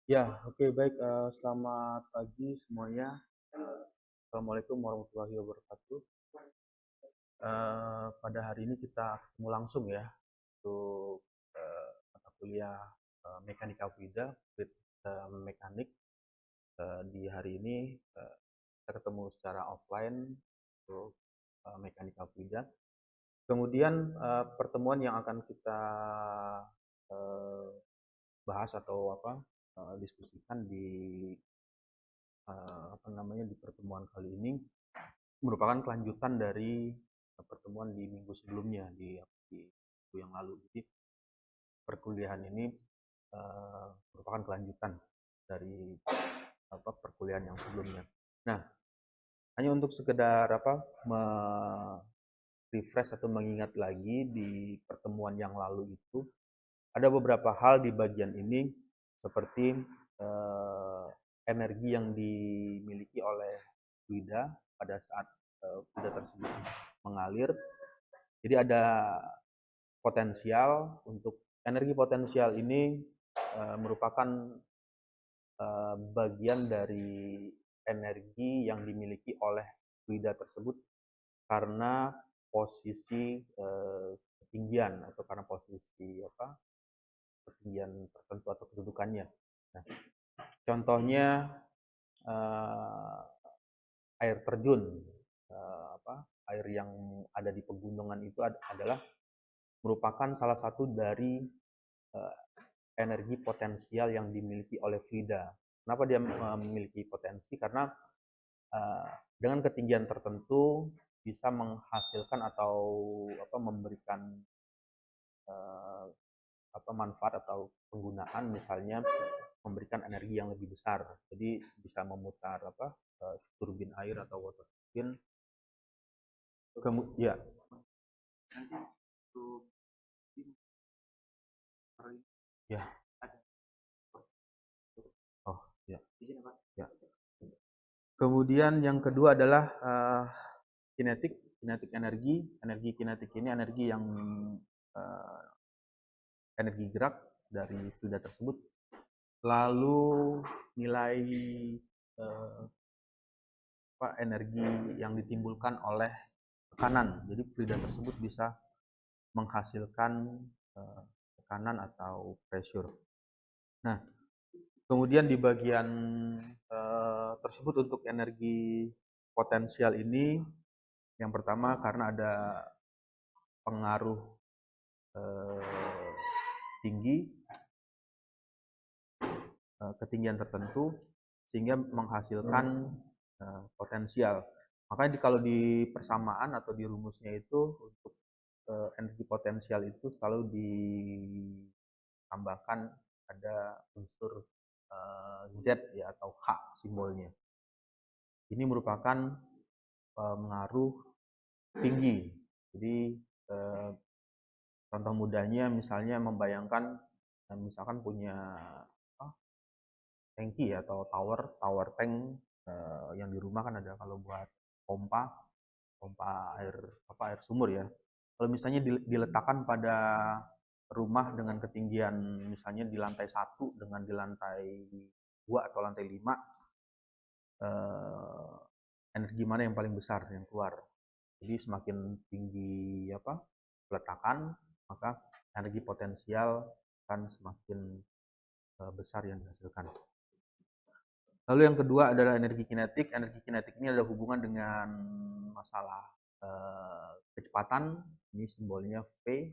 Ya, oke, baik. Selamat pagi semuanya. Assalamualaikum warahmatullahi wabarakatuh. Pada hari ini kita ketemu langsung ya untuk mata kuliah Mekanika Fluida, Fluid Mekanik. Di hari ini kita ketemu secara offline untuk Mekanika Fluida. Kemudian pertemuan yang akan kita eh, bahas atau diskusikan di di pertemuan kali ini merupakan kelanjutan dari pertemuan di minggu sebelumnya di minggu yang lalu. Jadi perkuliahan ini merupakan kelanjutan dari perkuliahan yang sebelumnya. Nah, hanya untuk sekedar refresh atau mengingat lagi di pertemuan yang lalu itu ada beberapa hal di bagian ini seperti eh, energi yang dimiliki oleh fluida pada saat fluida tersebut mengalir. Jadi ada potensial untuk energi potensial ini merupakan bagian dari energi yang dimiliki oleh fluida tersebut karena posisi ketinggian atau karena posisi ketinggian tertentu atau kedudukannya. Nah, contohnya air terjun, air yang ada di pegunungan itu adalah merupakan salah satu dari uh, energi potensial yang dimiliki oleh fluida. Kenapa dia memiliki potensi? Karena dengan ketinggian tertentu bisa menghasilkan atau memberikan uh, manfaat atau penggunaan, misalnya memberikan energi yang lebih besar. Jadi bisa memutar turbin air atau water turbine. Kemudian ya. Ya. Oh, ya. Ya. Kemudian yang kedua adalah kinetik, kinetik energi. Energi kinetik ini energi yang uh, energi gerak dari fluida tersebut. Lalu nilai uh, energi yang ditimbulkan oleh tekanan. Jadi fluida tersebut bisa menghasilkan tekanan atau pressure. Nah, kemudian di bagian tersebut untuk energi potensial ini, yang pertama karena ada pengaruh tinggi, ketinggian tertentu, sehingga menghasilkan potensial. Makanya kalau di persamaan atau di rumusnya itu untuk energi potensial itu selalu ditambahkan ada unsur Z ya atau H simbolnya. Ini merupakan pengaruh tinggi. Jadi contoh mudahnya misalnya membayangkan misalkan punya tangki atau tower tank yang di rumah kan ada kalau buat pompa air sumur ya. Kalau misalnya diletakkan pada rumah dengan ketinggian misalnya di lantai 1 dengan di lantai 2 atau lantai 5, energi mana yang paling besar yang keluar. Jadi semakin tinggi peletakan, maka energi potensial akan semakin besar yang dihasilkan. Lalu yang kedua adalah energi kinetik. Energi kinetik ini ada hubungan dengan masalah kecepatan. Ini simbolnya V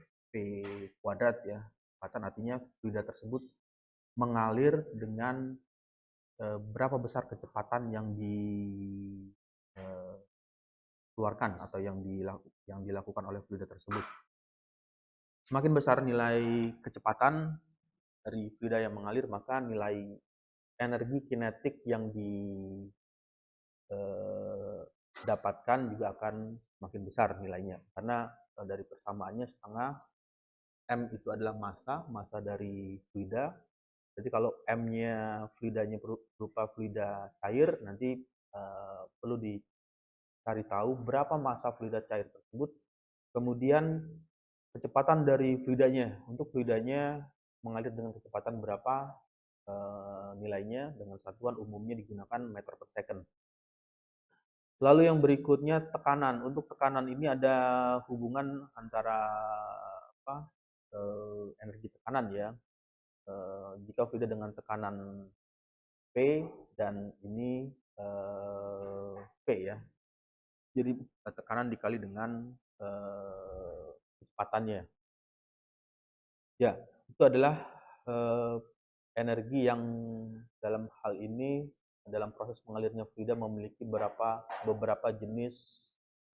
kuadrat ya. Kecepatan artinya fluida tersebut mengalir dengan berapa besar kecepatan yang dikeluarkan atau yang dilakukan oleh fluida tersebut. Semakin besar nilai kecepatan dari fluida yang mengalir, maka nilai energi kinetik yang didapatkan juga akan semakin besar nilainya. Karena dari persamaannya setengah, M itu adalah massa dari fluida. Jadi kalau M-nya fluidanya berupa fluida cair, nanti perlu dicari tahu berapa massa fluida cair tersebut. Kemudian kecepatan dari fluidanya, untuk fluidanya mengalir dengan kecepatan berapa, nilainya dengan satuan umumnya digunakan meter per second. Lalu yang berikutnya tekanan. Untuk tekanan ini ada hubungan antara energi tekanan ya. Jika fluida dengan tekanan P dan ini P ya. Jadi tekanan dikali dengan kecepatannya. Ya, itu adalah energi yang dalam hal ini dalam proses mengalirnya fluida memiliki beberapa jenis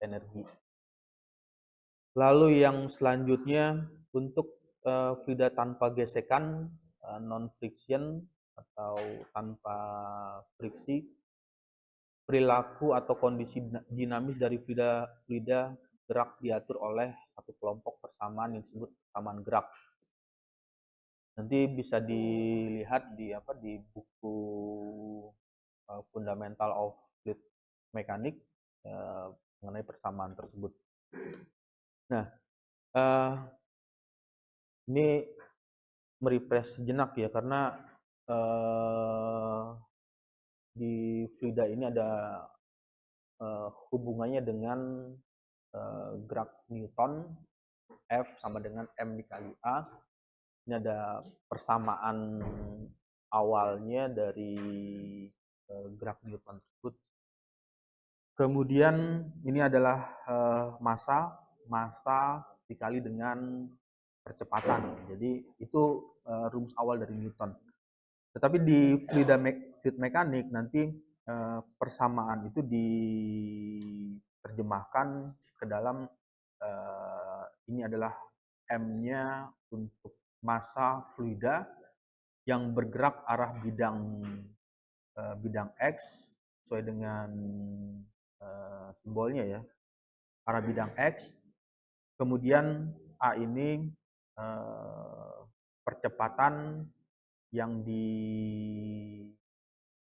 energi. Lalu yang selanjutnya untuk fluida tanpa gesekan, non friction atau tanpa friksi, perilaku atau kondisi dinamis dari fluida gerak diatur oleh satu kelompok persamaan yang disebut persamaan gerak. Nanti bisa dilihat di buku Fundamental of Fluid Mechanics mengenai persamaan tersebut. Nah, ini merefresh sejenak ya, karena di fluida ini ada hubungannya dengan gerak Newton, F sama dengan M dikali A. Ini ada persamaan awalnya dari gerak Newton tersebut. Kemudian ini adalah massa dikali dengan percepatan. Jadi itu rumus awal dari Newton. Tetapi di fluid mekanik nanti persamaan itu diterjemahkan ke dalam ini adalah M-nya untuk massa fluida yang bergerak arah bidang X sesuai dengan simbolnya ya, arah bidang X. Kemudian A ini percepatan yang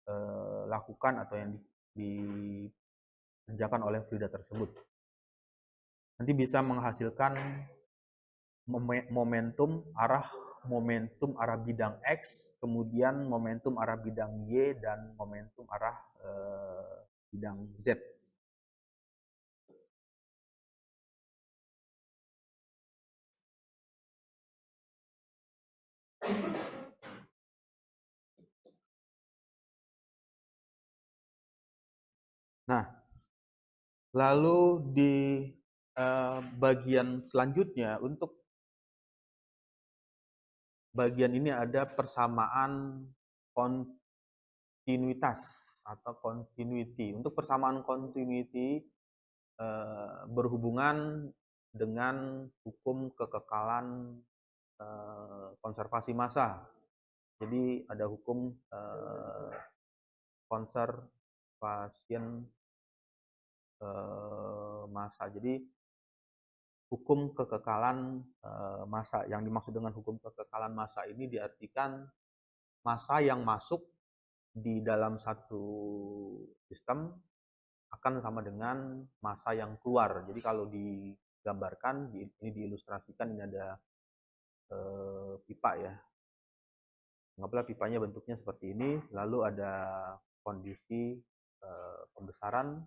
dilakukan atau yang dikerjakan oleh fluida tersebut. Nanti bisa menghasilkan momentum arah bidang X, kemudian momentum arah bidang Y, dan momentum arah bidang Z. Nah, lalu di bagian selanjutnya, untuk bagian ini ada persamaan kontinuitas atau continuity. Untuk persamaan continuity berhubungan dengan hukum kekekalan konservasi massa. Jadi ada hukum konservasi massa. Jadi hukum kekekalan massa. Yang dimaksud dengan hukum kekekalan massa ini diartikan massa yang masuk di dalam satu sistem akan sama dengan massa yang keluar. Jadi kalau digambarkan, ini diilustrasikan, ini ada pipa ya. Anggaplah pipanya bentuknya seperti ini, lalu ada kondisi pembesaran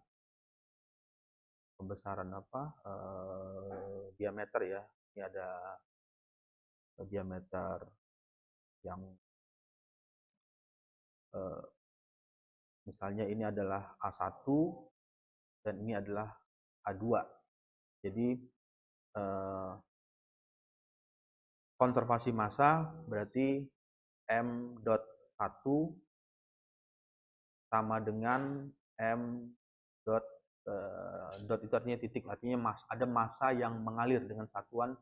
diameter ya. Ini ada diameter yang misalnya ini adalah A1 dan ini adalah A2. Jadi konservasi massa berarti M.1 sama dengan M. Dot itu artinya titik, artinya ada massa yang mengalir dengan satuan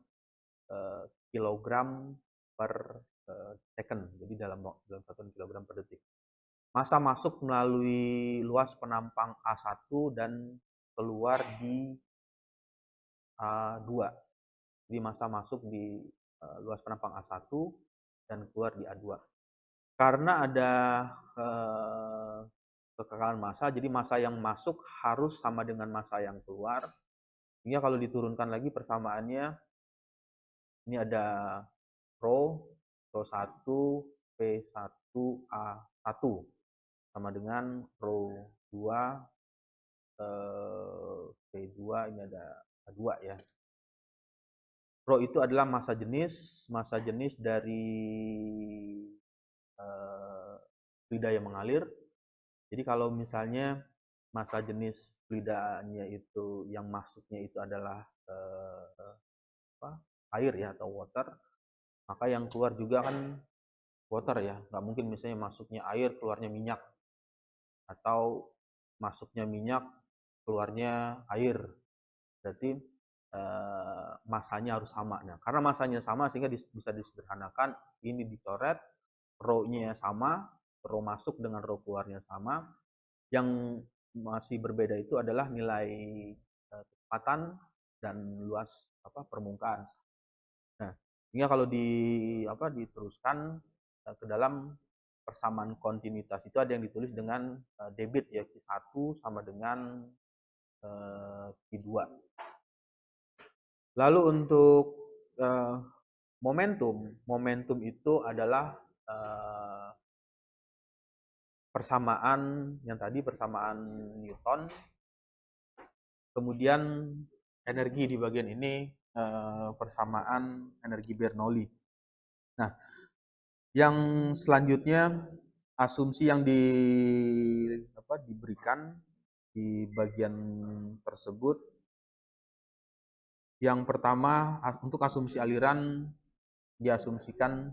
kilogram per second. Jadi dalam satuan kilogram per detik. Massa masuk melalui luas penampang A1 dan keluar di A2. Jadi massa masuk di luas penampang A1 dan keluar di A2. Karena ada kekekalan massa, jadi massa yang masuk harus sama dengan massa yang keluar. Sehingga kalau diturunkan lagi persamaannya, ini ada rho 1 P1A1 sama dengan rho 2 P2 ini ada 2 ya. Rho itu adalah massa jenis dari fluida yang mengalir. Jadi kalau misalnya massa jenis fluidanya itu yang masuknya itu adalah air ya atau water, maka yang keluar juga kan water ya. Nggak mungkin misalnya masuknya air keluarnya minyak, atau masuknya minyak keluarnya air. Berarti masanya harus sama. Nah, karena masanya sama sehingga bisa disederhanakan, ini dicoret, rho-nya sama, rho masuk dengan rho keluarnya sama. Yang masih berbeda itu adalah nilai kecepatan dan luas permukaan. Nah, sehingga kalau diteruskan ke dalam persamaan kontinuitas itu ada yang ditulis dengan debit ya, Q1 sama dengan Q2. Lalu untuk momentum itu adalah persamaan yang tadi, persamaan Newton. Kemudian energi di bagian ini persamaan energi Bernoulli. Nah, yang selanjutnya asumsi yang diberikan di bagian tersebut, yang pertama untuk asumsi aliran diasumsikan,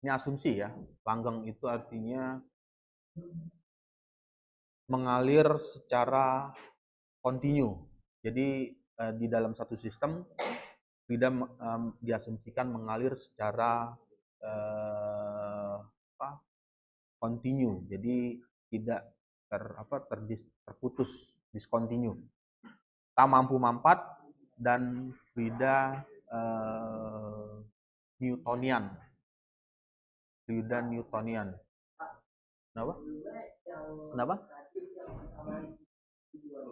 ini asumsi ya, langgeng itu artinya mengalir secara kontinu. Jadi di dalam satu sistem fluida diasumsikan mengalir secara kontinu. Jadi tidak terputus, discontinue. Tak mampu mampat dan fluida Newtonian. Fluida Newtonian. Kenapa? Kenapa?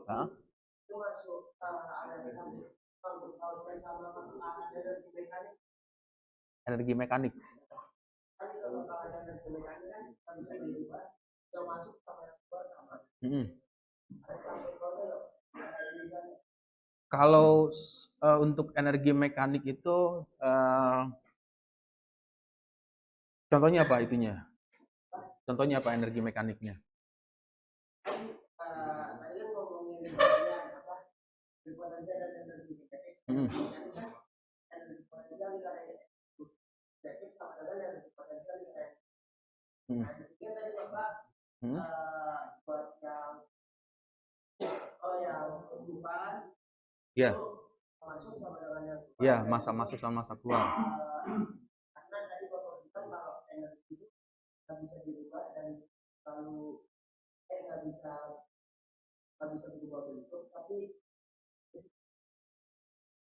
Hah? Energi mekanik. Kalau untuk energi mekanik itu contohnya apa itunya? Contohnya apa energi mekaniknya? Ya. Ya, masa masuk sama masa keluar. Karena tadi Bapak bilang kalau energi itu nggak bisa dirubah dan selalu nggak bisa berubah bentuk, tapi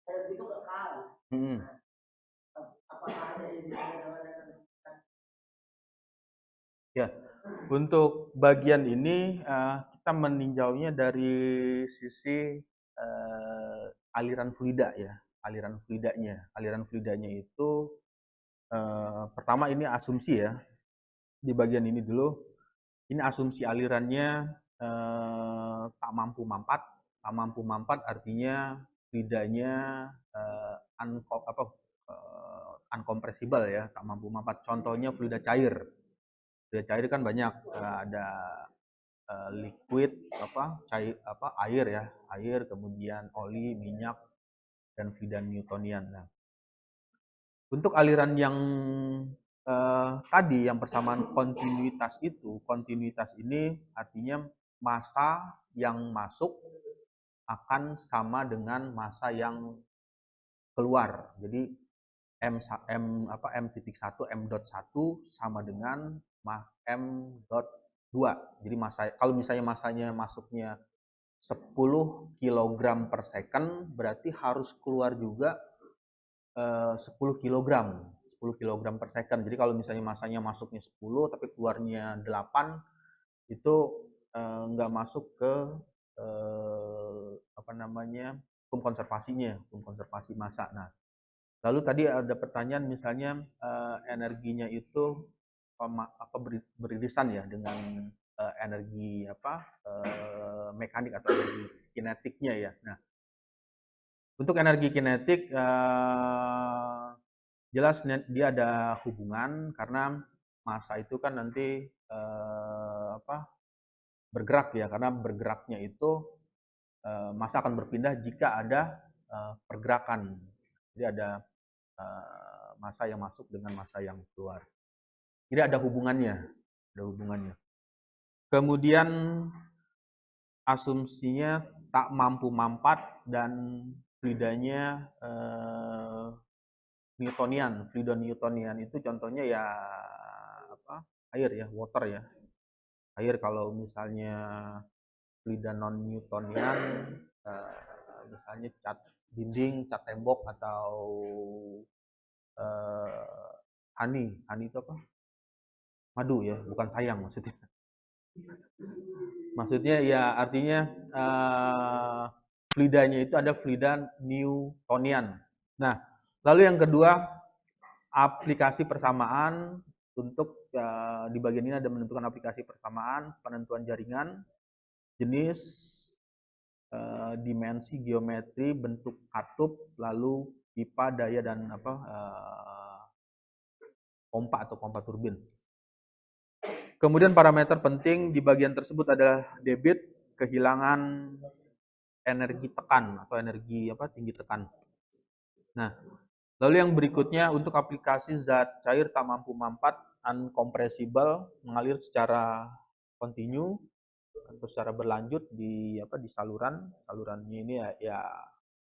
energi itu kekal. Apakah ada yang bisa dengan energi? Ya, untuk bagian ini kita meninjaunya dari sisi aliran fluida ya, aliran fluidanya. Aliran fluidanya itu pertama ini asumsi ya, di bagian ini dulu. Ini asumsi alirannya tak mampu mampat. Tak mampu mampat artinya fluidanya unkompresibel ya, tak mampu mampat. Contohnya fluida cair. Fluida cair kan banyak, ada liquid cair air ya, air, kemudian oli, minyak, dan fluida Newtonian. Nah, untuk aliran yang tadi yang persamaan kontinuitas itu, kontinuitas ini artinya massa yang masuk akan sama dengan massa yang keluar. Jadi M.1 sama dengan M.2. Jadi kalau misalnya massanya masuknya 10 kg per second, berarti harus keluar juga 10 kg per second. Jadi kalau misalnya massanya masuknya 10 tapi keluarnya 8, itu nggak masuk ke hukum konservasinya, hukum konservasi massa. Nah, Lalu tadi ada pertanyaan misalnya energinya itu beririsan ya dengan energi mekanik atau energi kinetiknya ya. Nah, untuk energi kinetik jelas dia ada hubungan karena massa itu kan nanti bergerak ya, karena bergeraknya itu massa akan berpindah jika ada pergerakan. Jadi ada massa yang masuk dengan massa yang keluar. Jadi ada hubungannya, Kemudian asumsinya tak mampu mampat dan fluidanya Newtonian. Fluida Newtonian itu contohnya ya air ya, water ya. Air kalau misalnya fluida non Newtonian misalnya cat dinding, cat tembok atau honey itu apa? Madu ya, bukan sayang maksudnya. Maksudnya ya artinya fluidanya itu ada fluida Newtonian. Nah, lalu yang kedua aplikasi persamaan untuk di bagian ini ada menentukan aplikasi persamaan, penentuan jaringan, jenis, dimensi, geometri, bentuk katup, lalu pipa, daya dan pompa atau pompa turbin. Kemudian parameter penting di bagian tersebut adalah debit, kehilangan energi tekan atau energi tinggi tekan. Nah, lalu yang berikutnya untuk aplikasi zat cair tak mampu mampat, uncompressible, mengalir secara kontinu atau secara berlanjut di saluran. Salurannya ini ya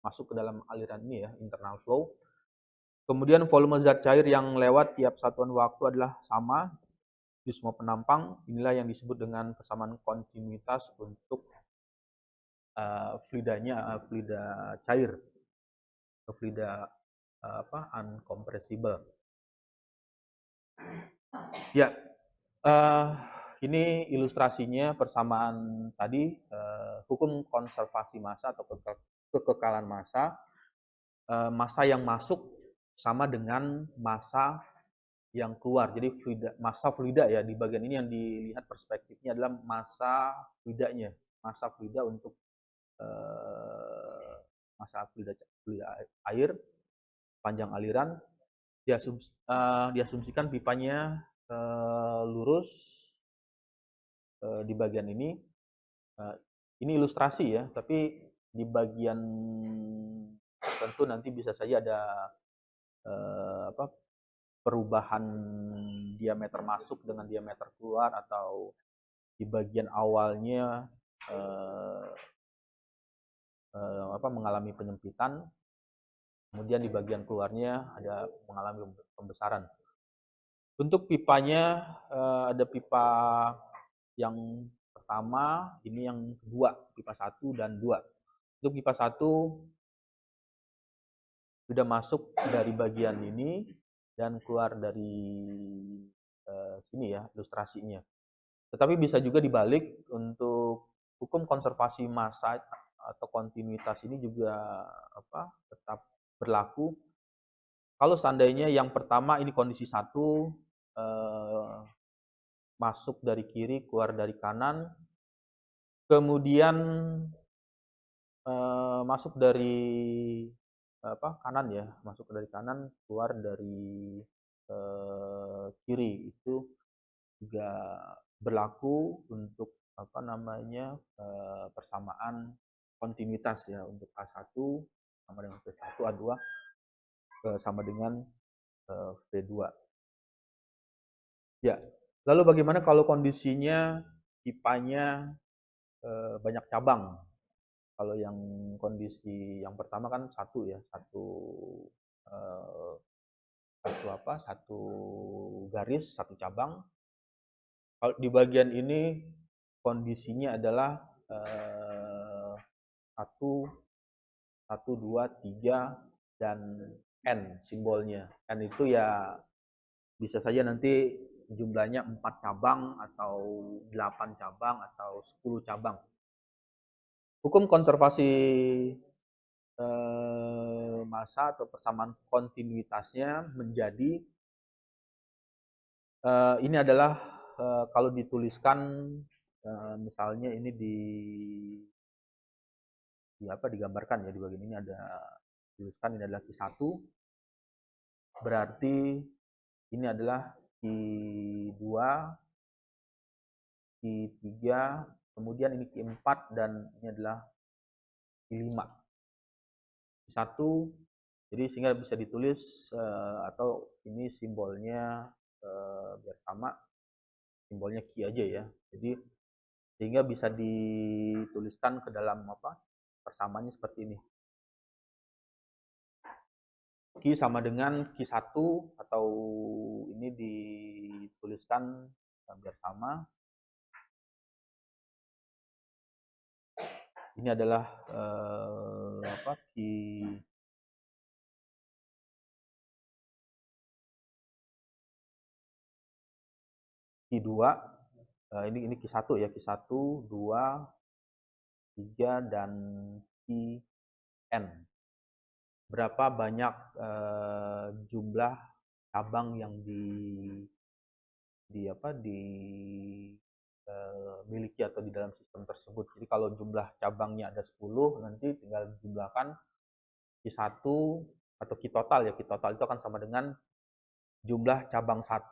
masuk ke dalam aliran ini ya, internal flow. Kemudian volume zat cair yang lewat tiap satuan waktu adalah sama di semua penampang. Inilah yang disebut dengan persamaan kontinuitas untuk fluida cair atau fluida uncompressible. Ya, ini ilustrasinya persamaan tadi, hukum konservasi massa atau kekekalan massa. Massa yang masuk sama dengan massa yang keluar. Jadi massa fluida ya, di bagian ini yang dilihat perspektifnya adalah massa fluidanya. Massa fluida untuk massa fluida air, panjang aliran, diasumsikan pipanya lurus di bagian ini. Ini ilustrasi ya, tapi di bagian tertentu nanti bisa saja ada perubahan diameter masuk dengan diameter keluar, atau di bagian awalnya mengalami penyempitan, kemudian di bagian keluarnya ada mengalami pembesaran. Untuk pipanya ada pipa yang pertama, ini yang kedua, pipa 1 dan 2. Untuk pipa 1 sudah masuk dari bagian ini dan keluar dari sini ya ilustrasinya. Tetapi bisa juga dibalik, untuk hukum konservasi massa atau kontinuitas ini juga tetap berlaku. Kalau seandainya yang pertama ini kondisi 1, masuk dari kiri, keluar dari kanan, kemudian masuk dari kanan ya, masuk dari kanan, keluar dari kiri, itu juga berlaku untuk persamaan kontinuitas ya, untuk A1 sama dengan V1, A2 sama dengan V2. Ya, lalu bagaimana kalau kondisinya pipanya banyak cabang? Kalau yang kondisi yang pertama kan satu garis, satu cabang. Kalau di bagian ini kondisinya adalah 1, 2, 3 dan N simbolnya. N itu ya bisa saja nanti jumlahnya 4 cabang atau 8 cabang atau 10 cabang. Hukum konservasi massa atau persamaan kontinuitasnya menjadi ini adalah kalau dituliskan misalnya ini digambarkan ya di bagian ini ada tuliskan ini adalah Q1, berarti ini adalah Q2, Q3, kemudian ini Q4 dan ini adalah Q5. Q1 jadi sehingga bisa ditulis atau ini simbolnya biar sama simbolnya Q aja ya. Jadi sehingga bisa dituliskan ke dalam persamaannya seperti ini. Q sama dengan Q1 atau ini dituliskan biar sama. Ini adalah Q2. Ini Q1 ya, Q1, 2, 3 dan Qn. Berapa banyak jumlah cabang yang dimiliki atau di dalam sistem tersebut. Jadi kalau jumlah cabangnya ada 10, nanti tinggal jumlahkan Q1 atau Q total ya. Q total itu akan sama dengan jumlah cabang 1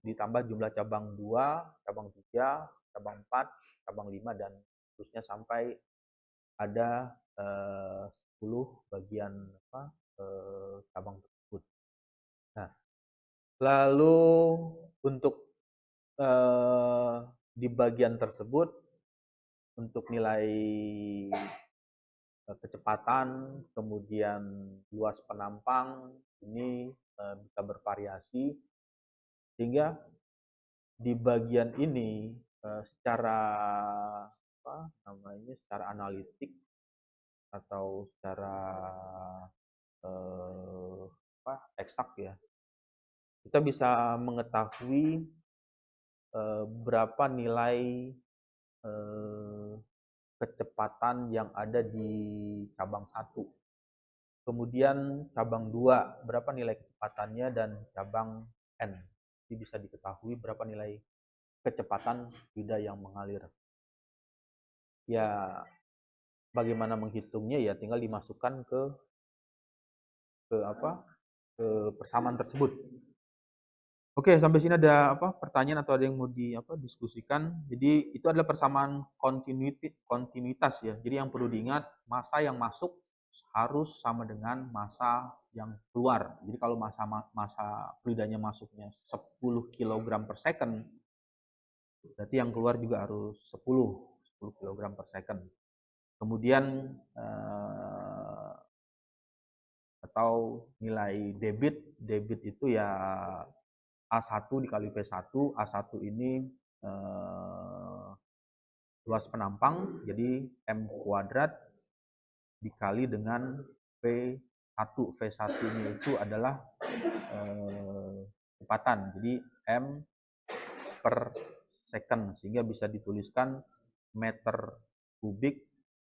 ditambah jumlah cabang 2, cabang 3, cabang 4, cabang 5 dan terusnya sampai ada 10 bagian cabang tersebut. Nah, lalu untuk di bagian tersebut untuk nilai kecepatan, kemudian luas penampang ini bisa bervariasi sehingga di bagian ini secara secara analitik atau secara eksak ya kita bisa mengetahui berapa nilai kecepatan yang ada di cabang 1. Kemudian cabang 2, berapa nilai kecepatannya dan cabang N. Jadi bisa diketahui berapa nilai kecepatan fluida yang mengalir. Ya, bagaimana menghitungnya ya tinggal dimasukkan ke persamaan tersebut. Oke, sampai sini ada pertanyaan atau ada yang mau diskusikan. Jadi itu adalah persamaan kontinuitas ya. Jadi yang perlu diingat massa yang masuk harus sama dengan massa yang keluar. Jadi kalau massa fluidanya masuknya 10 kg per second, berarti yang keluar juga harus 10 kg per second. Kemudian atau nilai debit itu ya A1 dikali V1, A1 ini luas penampang, jadi M kuadrat dikali dengan V1. V1-nya itu adalah kecepatan, jadi M per second, sehingga bisa dituliskan meter kubik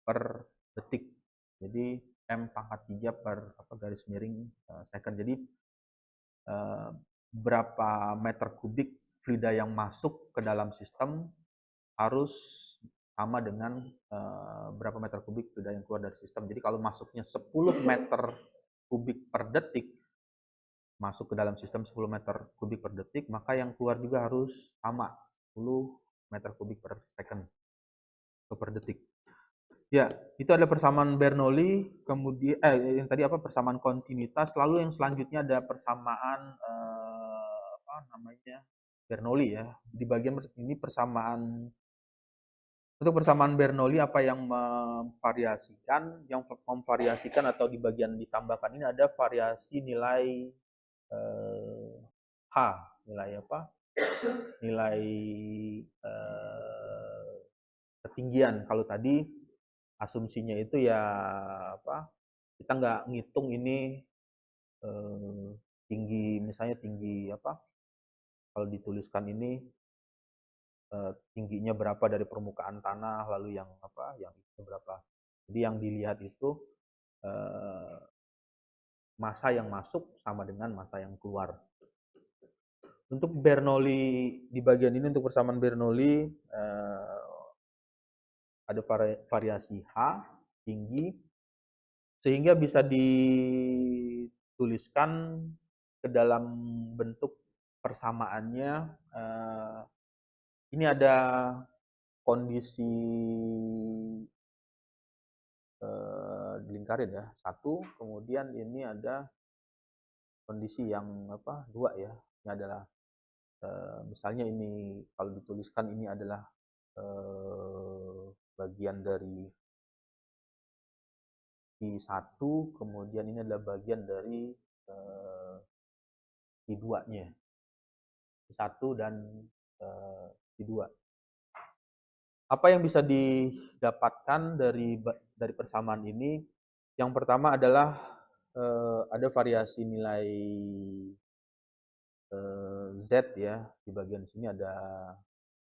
per detik. Jadi M pangkat 3 per garis miring second. Jadi berapa meter kubik fluida yang masuk ke dalam sistem harus sama dengan berapa meter kubik fluida yang keluar dari sistem. Jadi kalau masuknya 10 meter kubik per detik, masuk ke dalam sistem 10 meter kubik per detik, maka yang keluar juga harus sama, 10 meter kubik per second atau per detik. Ya, itu ada persamaan Bernoulli, kemudian yang tadi persamaan kontinuitas, lalu yang selanjutnya ada persamaan Bernoulli ya. Di bagian ini persamaan untuk persamaan Bernoulli apa yang memvariasikan atau di bagian ditambahkan ini ada variasi nilai H, nilai nilai ketinggian. Kalau tadi asumsinya itu ya kita nggak ngitung ini tinggi, misalnya tinggi kalau dituliskan ini tingginya berapa dari permukaan tanah, lalu yang itu berapa. Jadi yang dilihat itu massa yang masuk sama dengan massa yang keluar. Untuk Bernoulli di bagian ini, untuk persamaan Bernoulli ada variasi H tinggi sehingga bisa dituliskan ke dalam bentuk persamaannya. Ini ada kondisi dilingkarin ya, 1, kemudian ini ada kondisi yang apa, 2 ya. Ini adalah misalnya ini kalau dituliskan ini adalah bagian dari I1, kemudian ini adalah bagian dari I2-nya. I1 dan I2. Apa yang bisa didapatkan dari persamaan ini? Yang pertama adalah ada variasi nilai Z ya. Di bagian sini ada,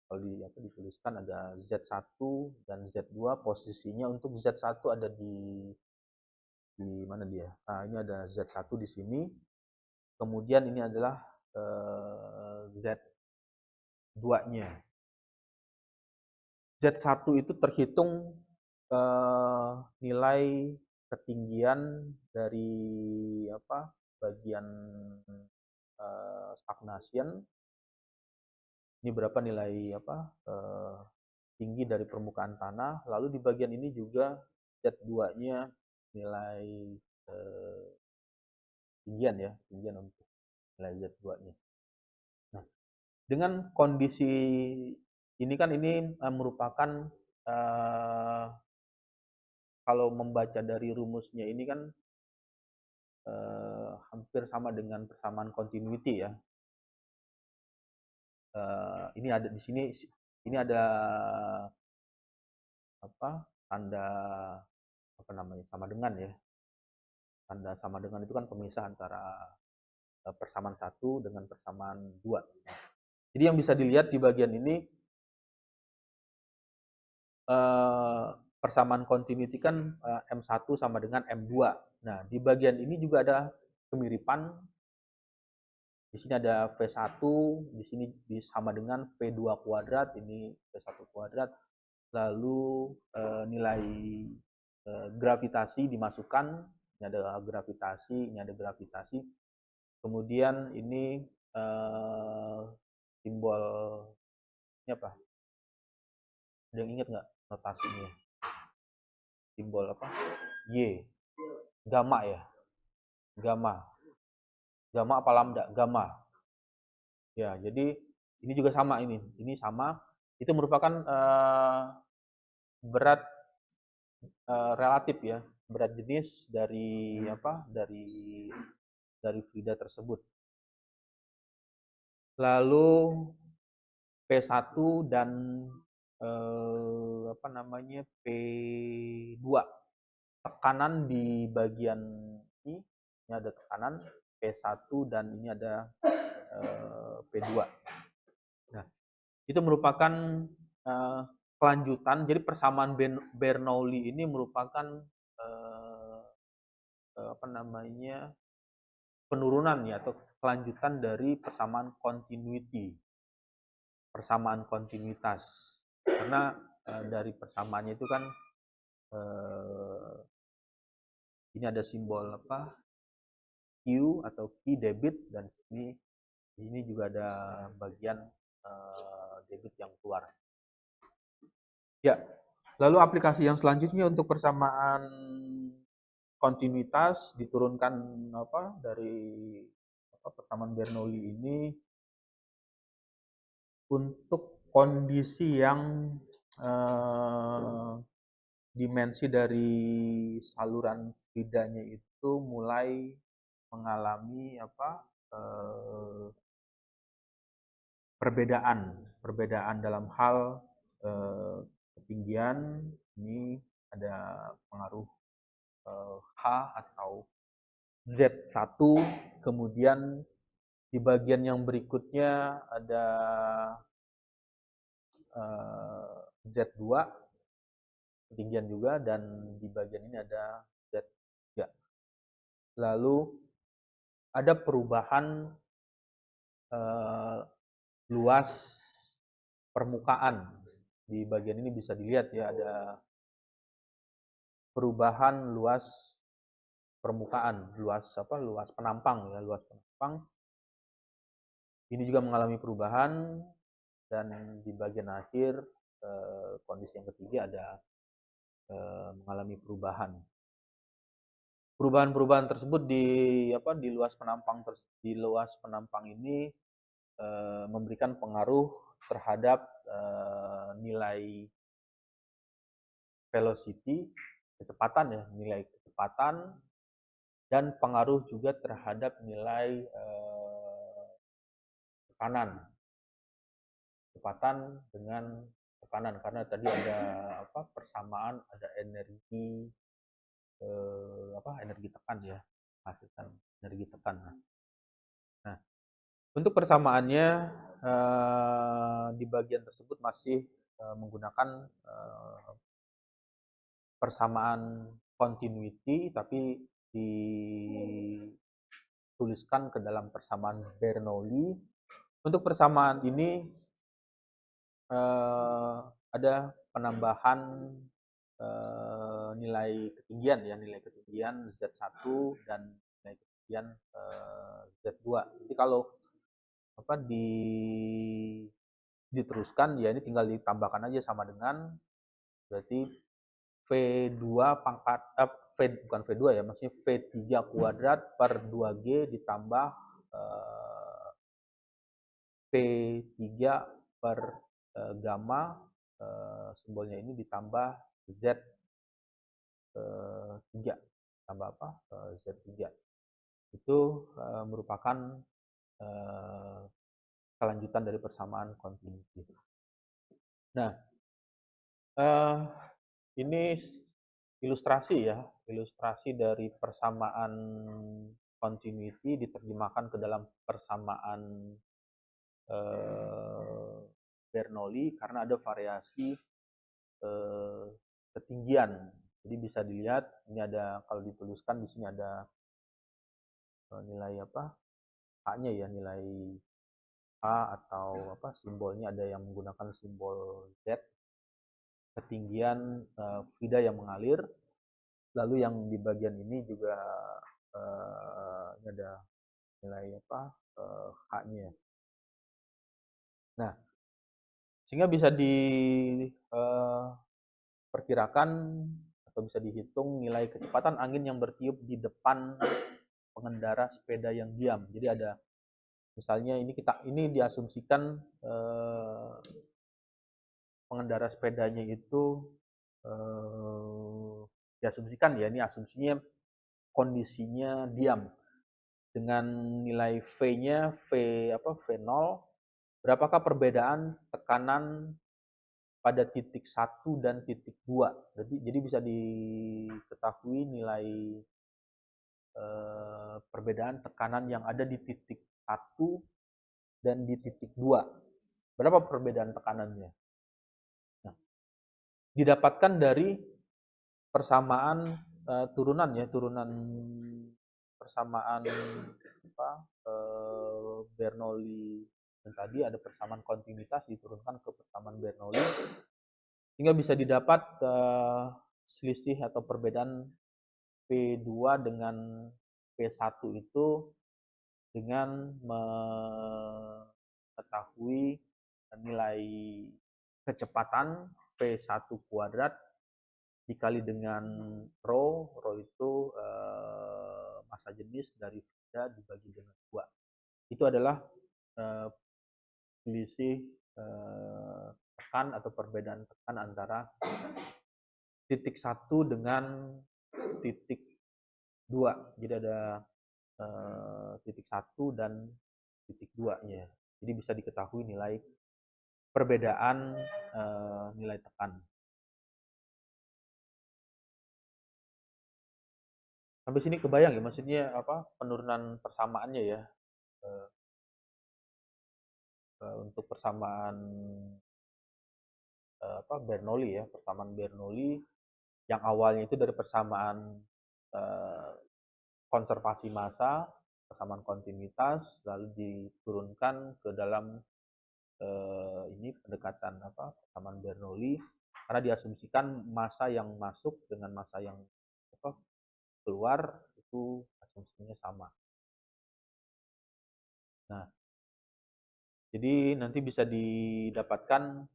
kalau dituliskan ada Z1 dan Z2. Posisinya untuk Z1 ada di mana dia? Nah, ini ada Z1 di sini. Kemudian ini adalah Z2-nya. Z1 itu terhitung nilai ketinggian dari bagian stagnation. Ini berapa nilai tinggi dari permukaan tanah. Lalu di bagian ini juga Z2-nya nilai tinggian untuk nilai Z2-nya. Nah, dengan kondisi ini kan ini merupakan kalau membaca dari rumusnya ini kan hampir sama dengan persamaan continuity ya. Ini ada di sini, ini ada tanda sama dengan ya. Tanda sama dengan itu kan pemisah antara persamaan 1 dengan persamaan 2. Jadi yang bisa dilihat di bagian ini persamaan continuity kan M1 sama dengan M2. Nah, di bagian ini juga ada kemiripan. Di sini ada V1, di sini sama dengan V2 kuadrat, ini V1 kuadrat. Lalu nilai gravitasi dimasukkan, ini ada gravitasi, ini ada gravitasi. Kemudian ini simbol ini apa? Ada yang ingat nggak notasinya? Simbol apa? Y. Gamma ya. Gamma. Gamma apa lambda? Gamma. Ya, jadi ini juga sama ini. Ini sama. Itu merupakan berat relatif ya. Berat jenis dari dari fluida tersebut. Lalu P1 dan P2. Tekanan di bagian ini ada tekanan P1 dan ini ada P2. Nah, itu merupakan kelanjutan. Jadi persamaan Bernoulli ini merupakan penurunan ya, atau kelanjutan dari persamaan continuity, persamaan kontinuitas. Karena dari persamaannya itu kan ini ada simbol Q atau Q debit, dan ini juga ada bagian debit yang keluar. Ya, lalu aplikasi yang selanjutnya untuk persamaan kontinuitas diturunkan dari persamaan Bernoulli ini untuk kondisi yang dimensi dari saluran fluidanya itu mulai mengalami perbedaan dalam hal ketinggian. Ini ada pengaruh H atau Z1, kemudian di bagian yang berikutnya ada Z2 ketinggian juga, dan di bagian ini ada lalu ada perubahan eh, luas permukaan. Di bagian ini bisa dilihat ya, ada perubahan luas permukaan, luas penampang ya, luas penampang. Ini juga mengalami perubahan, dan di bagian akhir kondisi yang ketiga ada mengalami perubahan. Perubahan-perubahan tersebut di luas penampang ini memberikan pengaruh terhadap nilai velocity, kecepatan ya, nilai kecepatan, dan pengaruh juga terhadap nilai tekanan, kecepatan dengan tekanan, karena tadi ada persamaan, ada energi energi tekan ya, hasilkan energi tekan. Nah, untuk persamaannya di bagian tersebut masih menggunakan persamaan continuity, tapi dituliskan ke dalam persamaan Bernoulli. Untuk persamaan ini ada penambahan nilai ketinggian Z1 dan nilai ketinggian Z2. Jadi kalau diteruskan ya, ini tinggal ditambahkan aja sama dengan berarti V2 pangkat bukan V2 ya, maksudnya V3 kuadrat per 2G ditambah V3 per gamma, simbolnya ini ditambah Z3, tambah Z3. Itu merupakan kelanjutan dari persamaan continuity. Nah, ini ilustrasi dari persamaan continuity diterjemahkan ke dalam persamaan Bernoulli karena ada variasi ketinggian. Jadi bisa dilihat ini ada, kalau dituliskan di sini ada nilai H-nya ya, nilai H atau simbolnya ada yang menggunakan simbol Z, ketinggian fluida yang mengalir. Lalu yang di bagian ini juga ini ada nilai H-nya. Nah, sehingga bisa diperkirakan atau bisa dihitung nilai kecepatan angin yang bertiup di depan pengendara sepeda yang diam. Jadi ada misalnya ini diasumsikan pengendara sepedanya itu diasumsikan ya, ini asumsinya kondisinya diam dengan nilai V-nya V0. Berapakah perbedaan tekanan pada titik 1 dan titik 2? Jadi bisa diketahui nilai perbedaan tekanan yang ada di titik 1 dan di titik 2. Berapa perbedaan tekanannya? Nah, didapatkan dari persamaan turunan persamaan Bernoulli yang tadi ada persamaan kontinuitas diturunkan ke persamaan Bernoulli, sehingga bisa didapat selisih atau perbedaan P2 dengan P1 itu dengan mengetahui nilai kecepatan V1 kuadrat dikali dengan rho itu massa jenis dari fluida dibagi dengan 2. Itu adalah selisih tekan atau perbedaan tekan antara titik 1 dengan titik 2. Jadi ada titik 1 dan titik 2-nya. Jadi bisa diketahui nilai perbedaan nilai tekan. Sampai sini kebayang ya, maksudnya penurunan persamaannya ya. Untuk persamaan Bernoulli ya, persamaan Bernoulli yang awalnya itu dari persamaan konservasi massa, persamaan kontinuitas, lalu diturunkan ke dalam ini pendekatan persamaan Bernoulli, karena diasumsikan massa yang masuk dengan massa yang keluar itu asumsinya sama. Nah, jadi nanti bisa didapatkan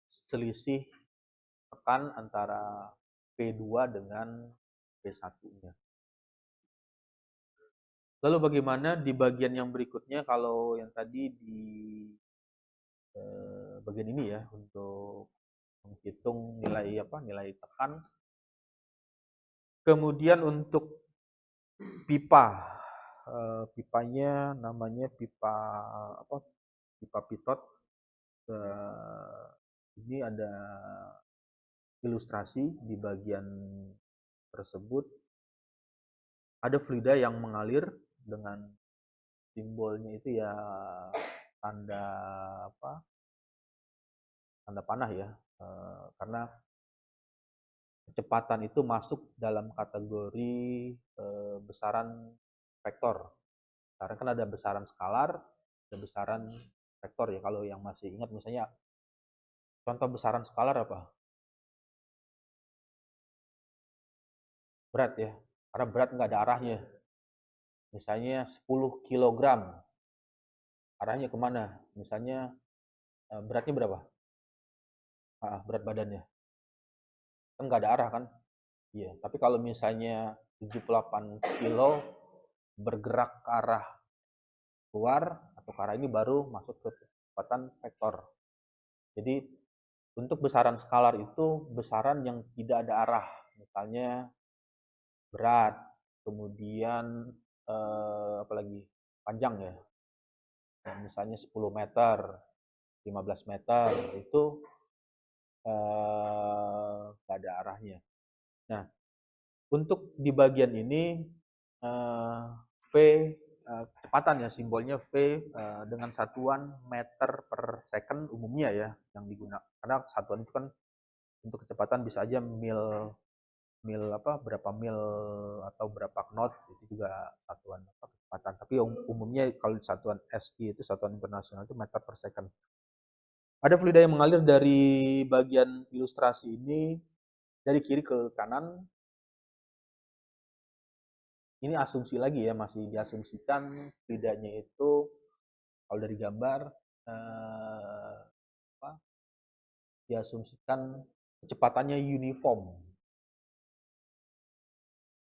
selisih tekan antara P2 dengan P1-nya. Lalu bagaimana di bagian yang berikutnya, kalau yang tadi di bagian ini ya, untuk menghitung nilai tekan. Kemudian untuk pipa, pipanya namanya pipa pipa pitot. Ini ada ilustrasi di bagian tersebut. Ada fluida yang mengalir dengan simbolnya itu ya tanda tanda panah ya, karena kecepatan itu masuk dalam kategori besaran vektor. Karena kan ada besaran skalar, ada besaran vektor ya. Kalau yang masih ingat, misalnya contoh besaran skalar apa? Berat ya, karena berat nggak ada arahnya. Misalnya 10 kg, arahnya kemana? Misalnya beratnya berapa? Berat badannya. Kan nggak ada arah kan? Iya, tapi kalau misalnya 78 kilo bergerak ke arah keluar atau ke arah ini, baru masuk ke kecepatan vektor. Jadi untuk besaran skalar itu besaran yang tidak ada arah. Misalnya berat, kemudian apalagi panjang ya. Misalnya 10 meter, 15 meter, itu nggak ada arahnya. Nah, untuk di bagian ini V, kecepatan ya, simbolnya V dengan satuan meter per second umumnya ya yang digunakan. Karena satuan itu kan untuk kecepatan bisa aja mil berapa mil atau berapa knot, itu juga satuan kecepatan. Tapi umumnya kalau satuan SI itu, satuan internasional, itu meter per second. Ada fluida yang mengalir dari bagian ilustrasi ini dari kiri ke kanan. Ini asumsi lagi ya, masih diasumsikan fluidanya itu kalau dari gambar diasumsikan kecepatannya uniform.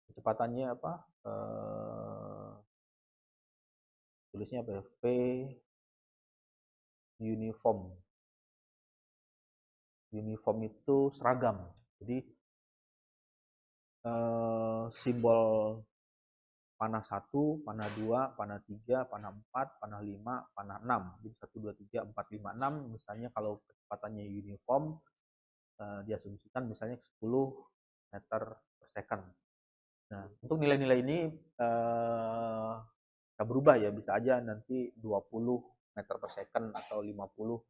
Kecepatannya tulisnya apa ya? V uniform. Uniform itu seragam. Jadi simbol panah 1, panah 2, panah 3, panah 4, panah 5, panah 6. Jadi 1, 2, 3, 4, 5, 6. Misalnya kalau kecepatannya uniform, diasumsikan misalnya 10 meter per second. Nah, untuk nilai-nilai ini bisa berubah ya. Bisa aja nanti 20 meter per second atau 50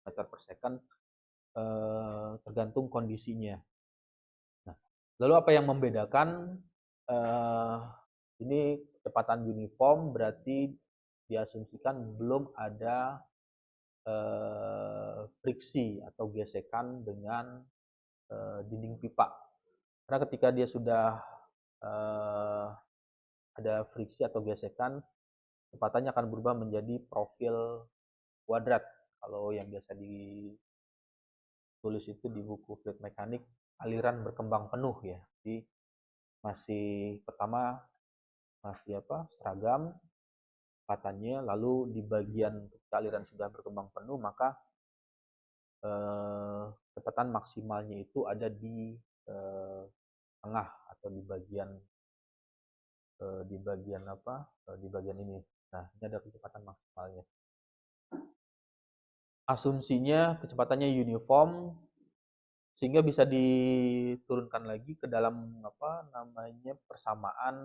meter per second, tergantung kondisinya. Nah, lalu apa yang membedakan? Ini kecepatan uniform berarti diasumsikan belum ada friksi atau gesekan dengan dinding pipa. Karena ketika dia sudah ada friksi atau gesekan, kecepatannya akan berubah menjadi profil kuadrat. Kalau yang biasa ditulis itu di buku fluid mekanik, aliran berkembang penuh ya. Jadi masih pertama masih seragam kecepatannya, lalu di bagian ketika aliran sudah berkembang penuh, maka kecepatan maksimalnya itu ada di tengah atau di bagian di bagian ini. Nah, ini ada kecepatan maksimalnya. Asumsinya kecepatannya uniform, sehingga bisa diturunkan lagi ke dalam persamaan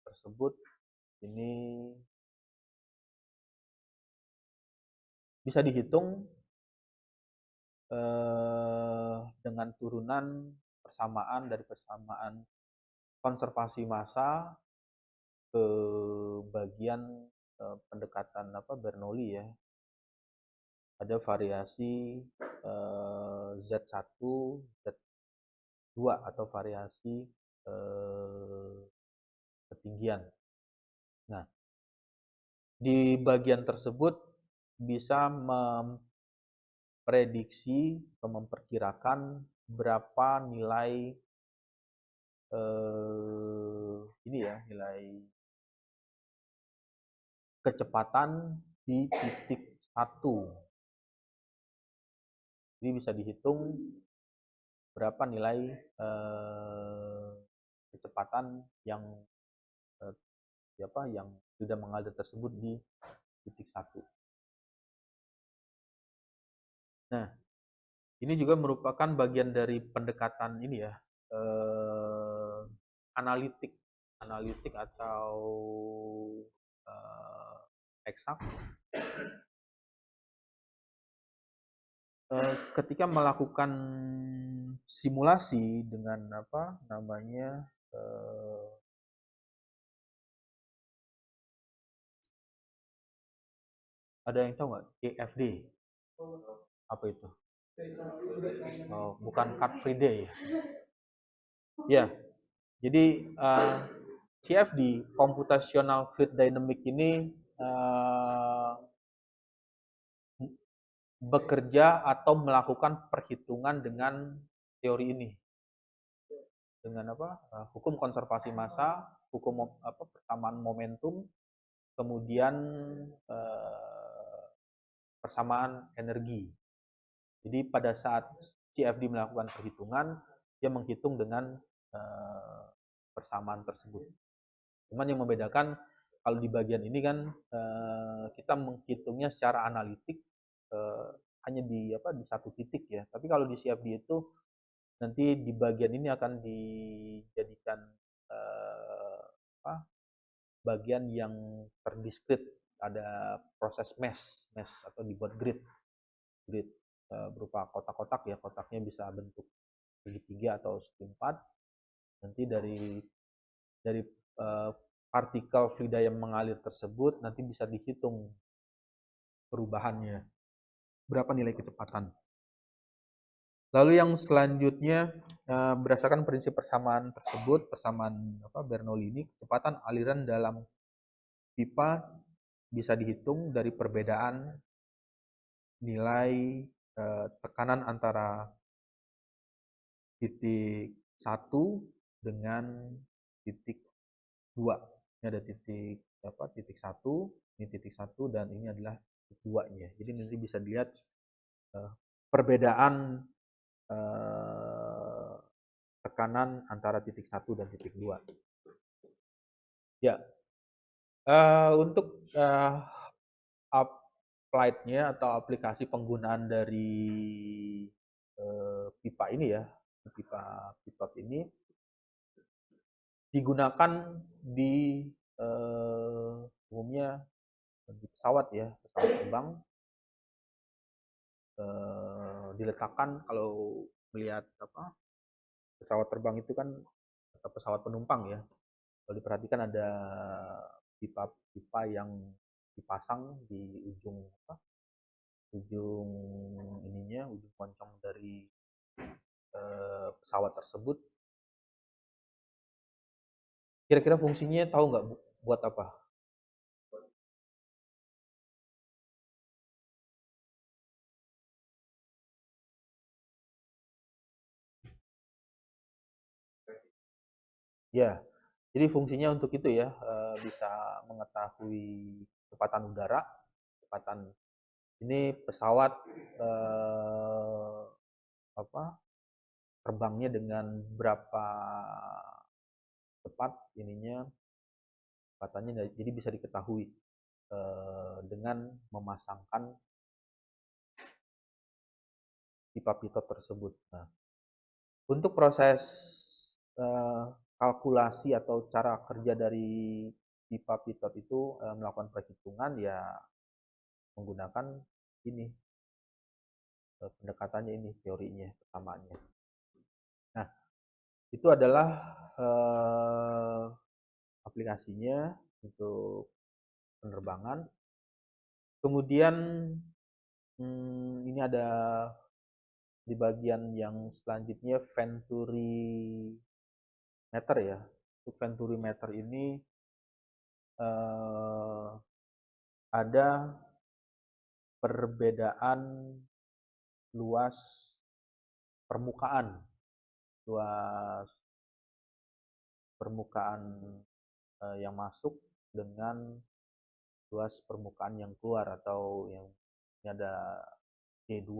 tersebut. Ini bisa dihitung dengan turunan persamaan konservasi massa ke bagian pendekatan Bernoulli ya. Ada variasi Z1, Z2 atau variasi ketinggian. Nah, di bagian tersebut bisa memprediksi atau memperkirakan berapa nilai nilai kecepatan di titik 1. Jadi bisa dihitung berapa nilai kecepatan yang yang sudah mengalir tersebut di titik 1. Nah, ini juga merupakan bagian dari pendekatan ini ya, analitik atau eksak ketika melakukan simulasi dengan ada yang tahu nggak CFD? Apa itu? Oh, bukan Cut Free Day. Ya, jadi CFD, Computational Fluid Dynamics ini bekerja atau melakukan perhitungan dengan teori ini, dengan hukum konservasi massa, hukum persamaan momentum, kemudian persamaan energi. Jadi pada saat CFD melakukan perhitungan, dia menghitung dengan persamaan tersebut. Cuman yang membedakan kalau di bagian ini kan kita menghitungnya secara analitik hanya di satu titik ya. Tapi kalau di CFD itu nanti di bagian ini akan dijadikan bagian yang terdiskrit, ada proses mesh atau dibuat grid berupa kotak-kotak ya, kotaknya bisa bentuk segitiga atau segi empat. Nanti dari partikel fluida yang mengalir tersebut nanti bisa dihitung perubahannya, berapa nilai kecepatan. Lalu yang selanjutnya berdasarkan prinsip persamaan tersebut, persamaan Bernoulli ini, kecepatan aliran dalam pipa bisa dihitung dari perbedaan nilai tekanan antara titik 1 dengan titik 2. Ini ada titik 1, ini titik 1 dan ini adalah titik 2-nya. Jadi nanti bisa dilihat perbedaan tekanan antara titik 1 dan titik 2. Ya. Untuk applied-nya atau aplikasi penggunaan dari pipa ini ya, pipa ini digunakan di umumnya di pesawat ya, pesawat terbang, diletakkan kalau melihat pesawat terbang itu kan atau pesawat penumpang ya, kalau diperhatikan ada pipa yang dipasang di ujung ujung moncong dari pesawat tersebut. Kira-kira fungsinya tahu nggak buat apa? Ya, jadi fungsinya untuk itu ya, bisa mengetahui kecepatan udara, kecepatan ini pesawat terbangnya dengan berapa cepat kecepatannya, jadi bisa diketahui dengan memasangkan pipa-pipa tersebut. Nah, untuk proses kalkulasi atau cara kerja dari pipa-pipa itu melakukan perhitungan ya menggunakan ini pendekatannya ini, teorinya, persamaannya. Nah, Itu adalah aplikasinya untuk penerbangan. Kemudian ini ada di bagian yang selanjutnya Venturimeter ya. Untuk Venturimeter ini ada perbedaan luas permukaan, luas permukaan yang masuk dengan luas permukaan yang keluar, atau yang ini ada D2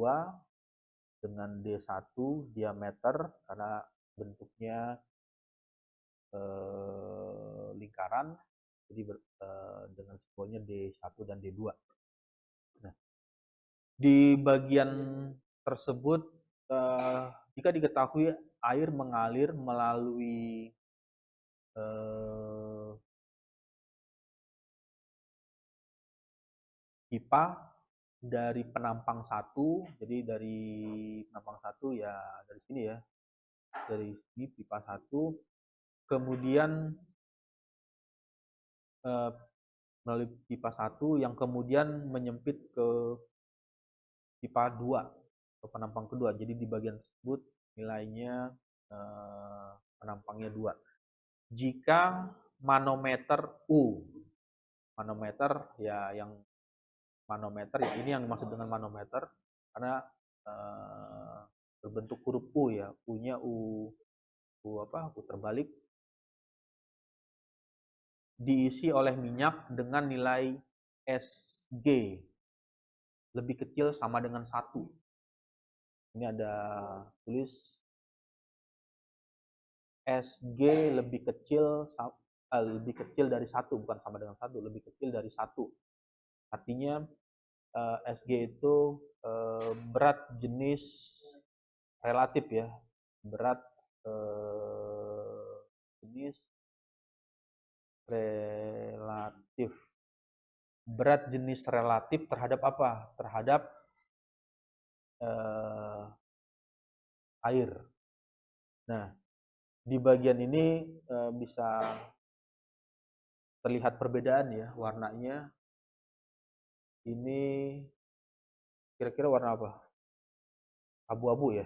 dengan D1 diameter karena bentuknya lingkaran, jadi dengan simbolnya D1 dan D2. Nah, di bagian tersebut jika diketahui air mengalir melalui pipa dari penampang satu, jadi dari penampang satu ya dari sini ya, dari sini pipa satu, kemudian melalui pipa satu yang kemudian menyempit ke pipa 2 ke penampang kedua. Jadi di bagian tersebut nilainya penampangnya 2. Jika manometer U, manometer ya yang manometer ya, ini yang dimaksud dengan manometer karena berbentuk huruf U ya, U-nya U terbalik, diisi oleh minyak dengan nilai Sg lebih kecil sama dengan 1. Ini ada tulis Sg lebih kecil dari 1, bukan sama dengan 1, lebih kecil dari 1. Artinya Sg itu berat jenis relatif ya, berat jenis relatif. Berat jenis relatif terhadap apa? Terhadap air. Nah, di bagian ini bisa terlihat perbedaan ya warnanya. Ini kira-kira warna apa? Abu-abu ya.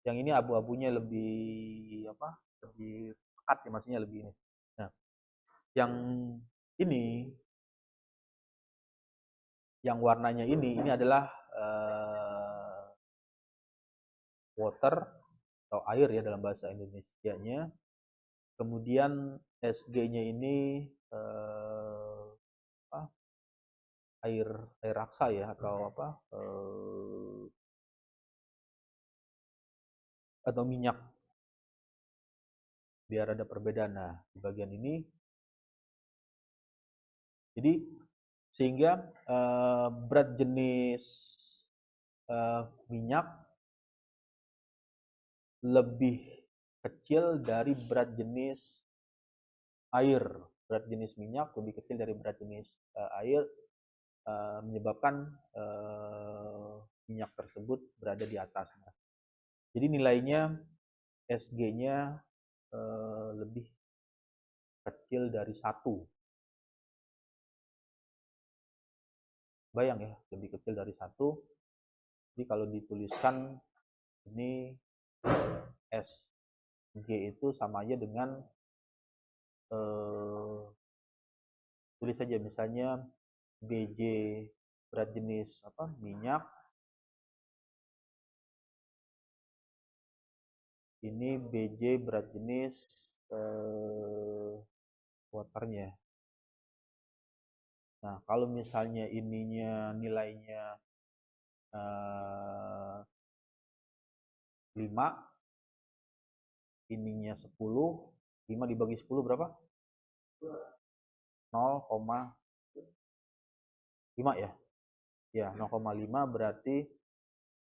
Yang ini abu-abunya lebih apa? Lebih pekat ya, maksudnya lebih ini. Nah, yang ini yang warnanya ini adalah water atau air ya dalam bahasa Indonesianya. Kemudian Sg-nya ini air raksa ya, atau apa? Atau minyak. Biar ada perbedaan. Nah, di bagian ini jadi sehingga berat jenis minyak lebih kecil dari berat jenis air. Berat jenis minyak lebih kecil dari berat jenis air, menyebabkan minyak tersebut berada di atasnya. Jadi nilainya Sg-nya lebih kecil dari 1. Bayang ya, lebih kecil dari 1. Jadi kalau dituliskan ini Sg itu sama aja dengan tulis saja misalnya Bj berat jenis minyak, ini Bj berat jenis waternya. Nah, kalau misalnya ininya nilainya 5, ininya 10, 5 dibagi 10 berapa? 0,5 ya? Ya, 0,5 berarti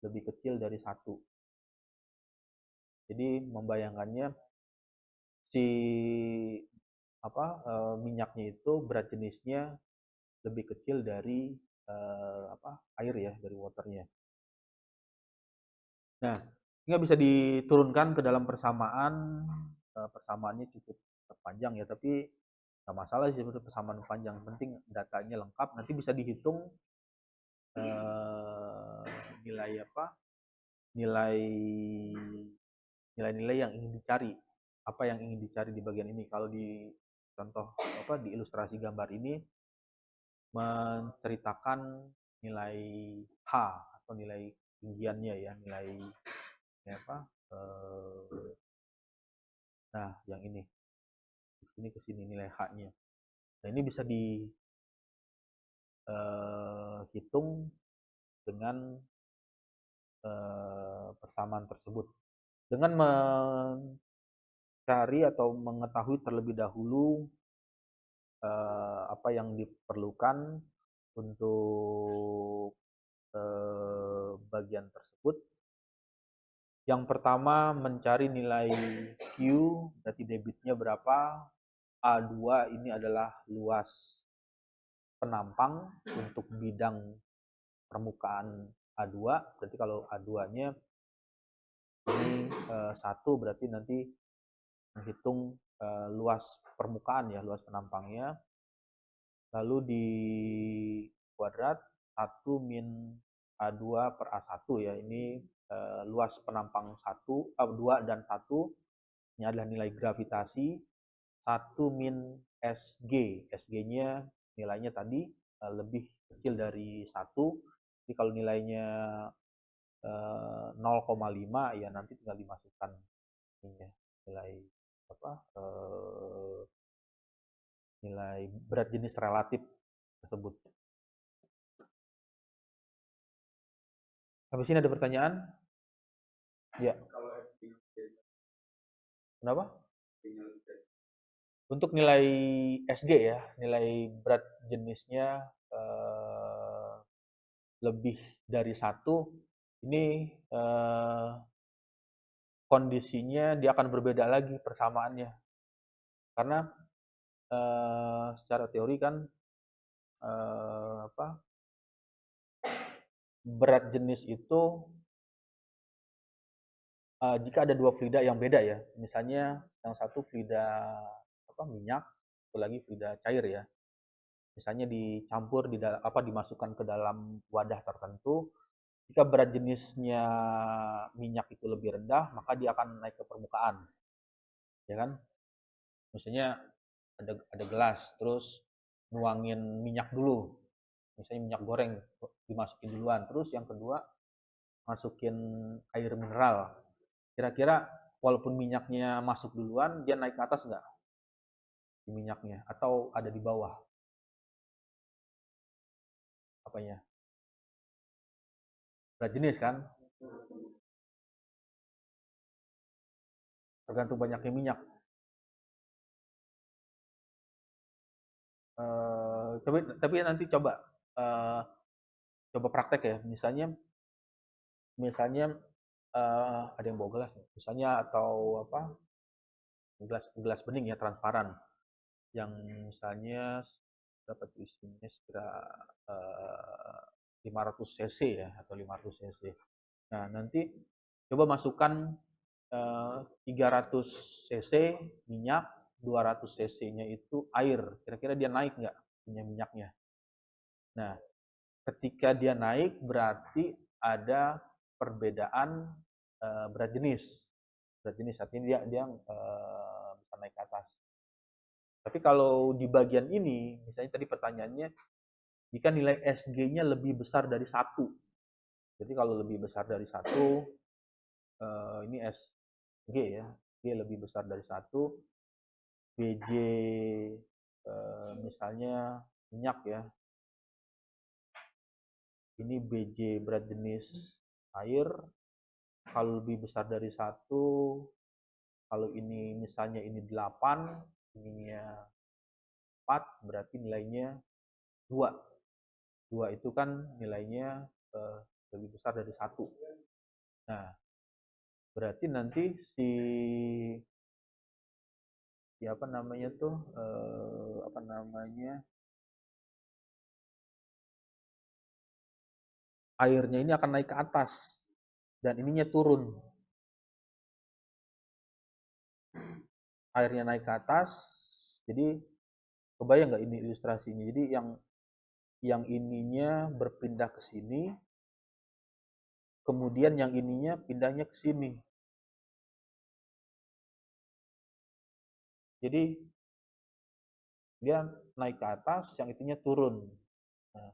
lebih kecil dari 1. Jadi membayangkannya si minyaknya itu berat jenisnya lebih kecil dari air ya, dari waternya. Nah, nggak bisa diturunkan ke dalam persamaan. Persamaannya cukup panjang ya, tapi nggak masalah sih sebenarnya persamaan panjang, penting datanya lengkap, nanti bisa dihitung nilai apa, nilai nilai-nilai yang ingin dicari, apa yang ingin dicari di bagian ini. Kalau di contoh apa, di ilustrasi gambar ini menceritakan nilai H atau nilai ketinggiannya ya, nilai apa, nah yang ini ke sini nilai H-nya. Nah, ini bisa dihitung dengan persamaan tersebut dengan mencari atau mengetahui terlebih dahulu apa yang diperlukan untuk bagian tersebut. Yang pertama mencari nilai Q, berarti debitnya berapa. A2 ini adalah luas penampang untuk bidang permukaan A2, berarti kalau A2-nya ini 1, berarti nanti menghitung luas permukaan ya, luas penampangnya. Lalu di kuadrat 1 min A2 per A1 ya, ini luas penampang 2 dan 1, ini adalah nilai gravitasi. 1 min SG, SG-nya nilainya tadi lebih kecil dari 1, jadi kalau nilainya 0,5 ya nanti tinggal dimasukkan ini ya, nilai apa, nilai berat jenis relatif tersebut. Habis ini ada pertanyaan? Ya. Kenapa? Untuk nilai SG ya, nilai berat jenisnya lebih dari 1, ini kondisinya dia akan berbeda lagi persamaannya. Karena secara teori kan apa, berat jenis itu jika ada 2 fluida yang beda ya, misalnya yang satu fluida apa, minyak, satu lagi fluida cair ya. Misalnya dicampur dimasukkan ke dalam wadah tertentu, jika berat jenisnya minyak itu lebih rendah, maka dia akan naik ke permukaan. Ya kan? Misalnya ada gelas, terus nuangin minyak dulu. Misalnya minyak goreng dimasukin duluan, terus yang kedua masukin air mineral. Kira-kira walaupun minyaknya masuk duluan, dia naik ke atas nggak di minyaknya? Atau ada di bawah? Apanya? Berat jenis kan? Tergantung banyaknya minyak. Tapi nanti coba praktek ya. Misalnya ada yang bawa gelas, misalnya, atau apa, gelas bening ya, transparan, yang misalnya dapat isinya sekira 500 cc ya, atau 500 cc. Nah, nanti coba masukkan 300 cc minyak, 200 cc-nya itu air. Kira-kira dia naik nggak minyaknya? Nah, ketika dia naik berarti ada perbedaan berat jenis. Berat jenis artinya dia bisa naik ke atas. Tapi kalau di bagian ini, misalnya tadi pertanyaannya, jika nilai SG-nya lebih besar dari 1. Jadi kalau lebih besar dari 1, ini SG ya, G lebih besar dari 1, BJ misalnya minyak ya, ini BJ berat jenis air, kalau lebih besar dari 1, kalau ini misalnya ini 8, ininya 4, berarti nilainya 2. 2 itu kan nilainya lebih besar dari 1. Nah, berarti nanti apa namanya tuh, apa namanya, airnya ini akan naik ke atas dan ininya turun. airnya naik ke atas. Jadi kebayang nggak ini ilustrasinya? Jadi yang ininya berpindah ke sini, kemudian yang ininya pindahnya ke sini. Jadi dia naik ke atas, yang itunya turun. Nah,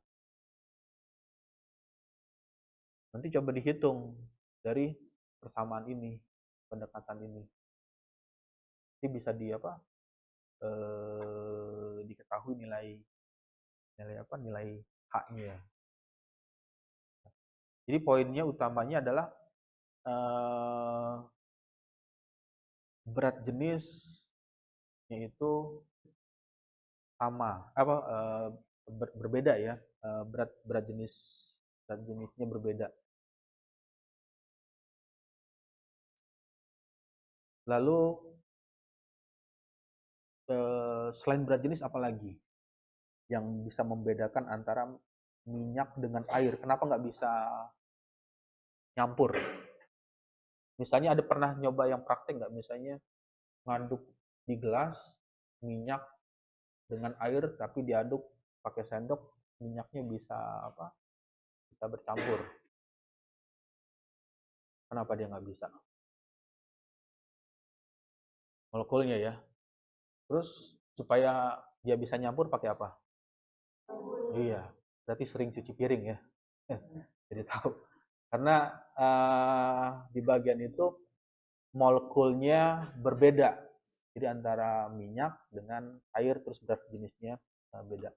nanti coba dihitung dari persamaan ini, pendekatan ini. Jadi bisa diketahui nilai H-nya. Jadi poinnya utamanya adalah berat jenisnya itu sama berbeda ya, berat jenisnya berbeda. Lalu selain berat jenis apalagi yang bisa membedakan antara minyak dengan air? Kenapa nggak bisa nyampur? Misalnya ada pernah nyoba yang praktek nggak? Misalnya ngaduk di gelas minyak dengan air tapi diaduk pakai sendok, minyaknya bisa bercampur. Kenapa dia nggak bisa? Molekulnya ya. Terus supaya dia bisa nyampur pakai apa? Iya, berarti sering cuci piring ya. Jadi tahu. Karena di bagian itu molekulnya berbeda. Jadi antara minyak dengan air, terus berat jenisnya beda.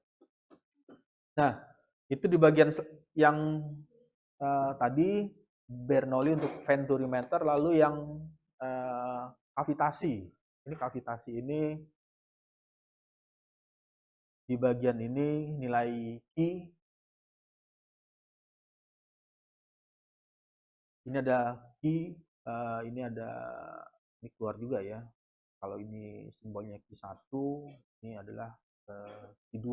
Nah, itu di bagian yang tadi Bernoulli untuk venturimeter, lalu yang kavitasi. Ini kavitasi ini di bagian ini nilai Q. Ini ada Q, ini keluar juga ya. Kalau ini simbolnya Q1, ini adalah Q2.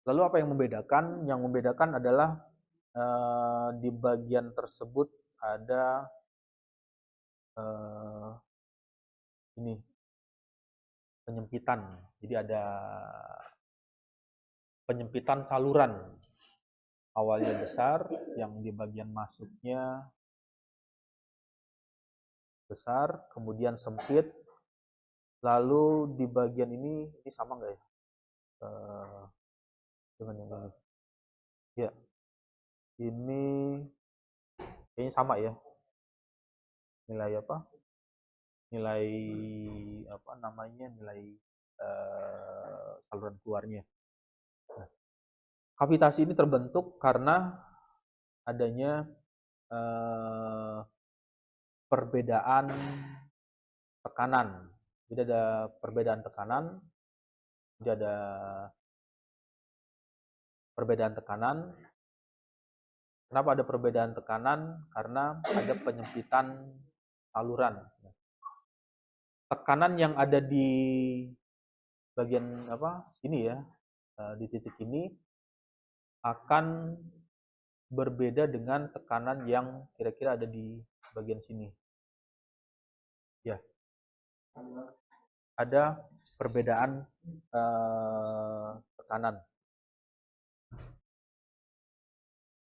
Lalu apa yang membedakan? Yang membedakan adalah di bagian tersebut ada ini penyempitan. Jadi ada penyempitan saluran. Awalnya besar, yang di bagian masuknya besar, kemudian sempit. Lalu di bagian ini sama nggak ya? Dengan yang ini. Ya, ini kayaknya sama ya. Nilai saluran keluarnya. Nah, kavitasi ini terbentuk karena adanya perbedaan tekanan. Jadi ada perbedaan tekanan. Jadi ada perbedaan tekanan. Kenapa ada perbedaan tekanan? Karena ada penyempitan saluran. Tekanan yang ada di bagian ini ya, di titik ini akan berbeda dengan tekanan yang kira-kira ada di bagian sini. Ya, ada perbedaan tekanan.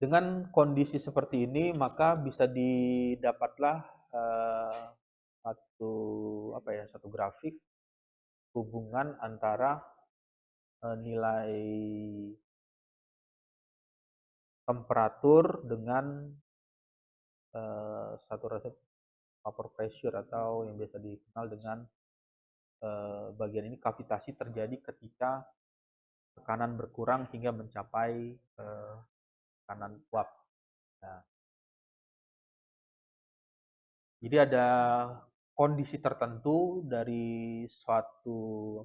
Dengan kondisi seperti ini, maka bisa didapatlah satu grafik hubungan antara nilai temperatur dengan saturasi vapor pressure, atau yang biasa dikenal dengan bagian ini kavitasi terjadi ketika tekanan berkurang hingga mencapai tekanan uap. Nah, jadi ada kondisi tertentu dari suatu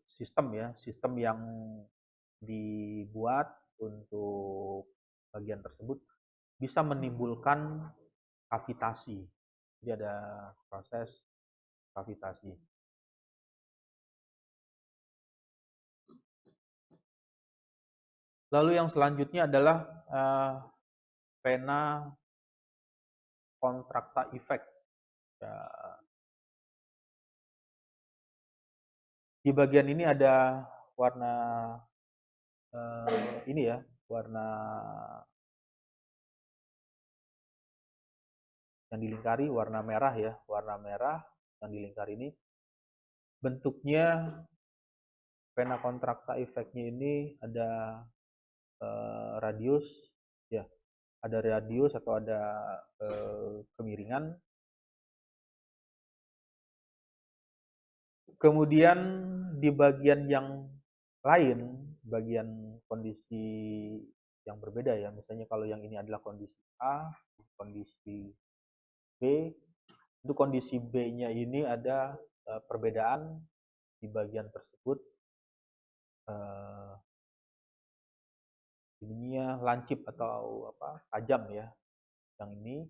sistem yang dibuat untuk bagian tersebut bisa menimbulkan kavitasi. Jadi ada proses kavitasi. Lalu yang selanjutnya adalah pena kontrakta effect. Ya, Di bagian ini ada warna ini ya, warna yang dilingkari warna merah ya, warna merah yang dilingkari ini bentuknya pena kontrakta efeknya ini ada radius ya, ada radius atau ada kemiringan. Kemudian di bagian yang lain, bagian kondisi yang berbeda ya, misalnya kalau yang ini adalah kondisi A, kondisi B, itu kondisi B-nya ini ada perbedaan di bagian tersebut, ininya lancip atau apa tajam ya, yang ini,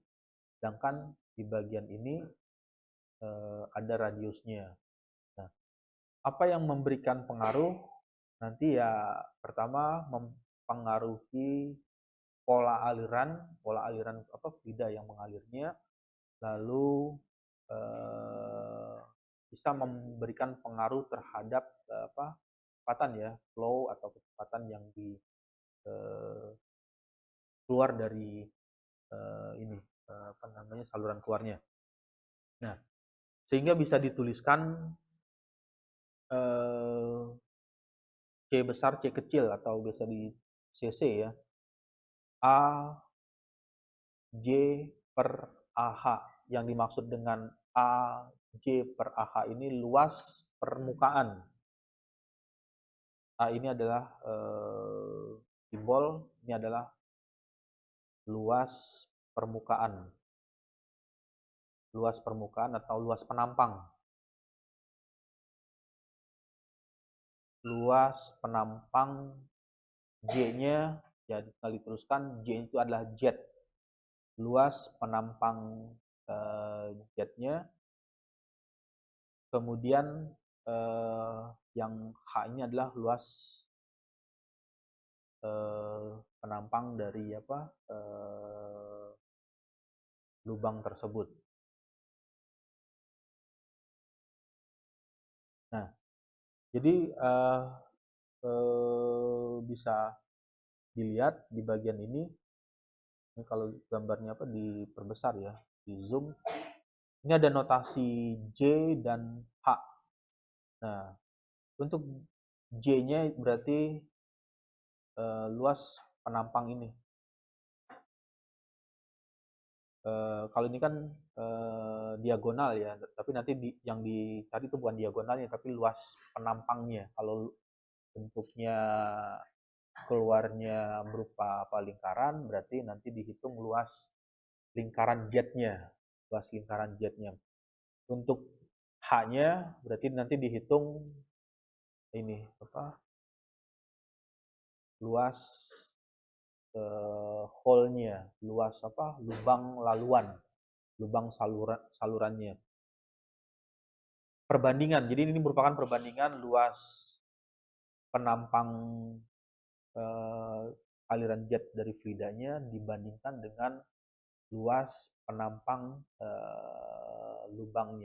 sedangkan di bagian ini ada radiusnya. Nah, apa yang memberikan pengaruh nanti ya, pertama mempengaruhi pola aliran apa fluida yang mengalirnya, lalu bisa memberikan pengaruh terhadap apa kecepatan ya, flow atau kecepatan yang di keluar dari ini apa namanya saluran keluarnya. Nah, sehingga bisa dituliskan C besar C kecil atau biasa di CC ya, A J per AH. Yang dimaksud dengan A J per AH ini luas permukaan. A ini adalah simbol, ini adalah luas permukaan. Luas permukaan atau luas penampang. Luas penampang J-nya, ya tinggal diteruskan, J itu adalah jet. Luas penampang jetnya. Kemudian yang H ini adalah luas penampang dari apa lubang tersebut. Nah, jadi bisa dilihat di bagian ini kalau gambarnya apa diperbesar ya, di zoom. Ini ada notasi J dan H. Nah, untuk J-nya berarti luas penampang ini. Kalau ini kan diagonal ya, tapi nanti yang dicari itu bukan diagonalnya, tapi luas penampangnya. Kalau bentuknya keluarnya berupa apa lingkaran, berarti nanti dihitung luas lingkaran jetnya, luas lingkaran jetnya. Untuk H-nya berarti nanti dihitung ini apa luas hole-nya, luas apa lubang laluan, lubang salurannya. Perbandingan, jadi ini merupakan perbandingan luas penampang aliran jet dari fluidanya dibandingkan dengan luas penampang lubang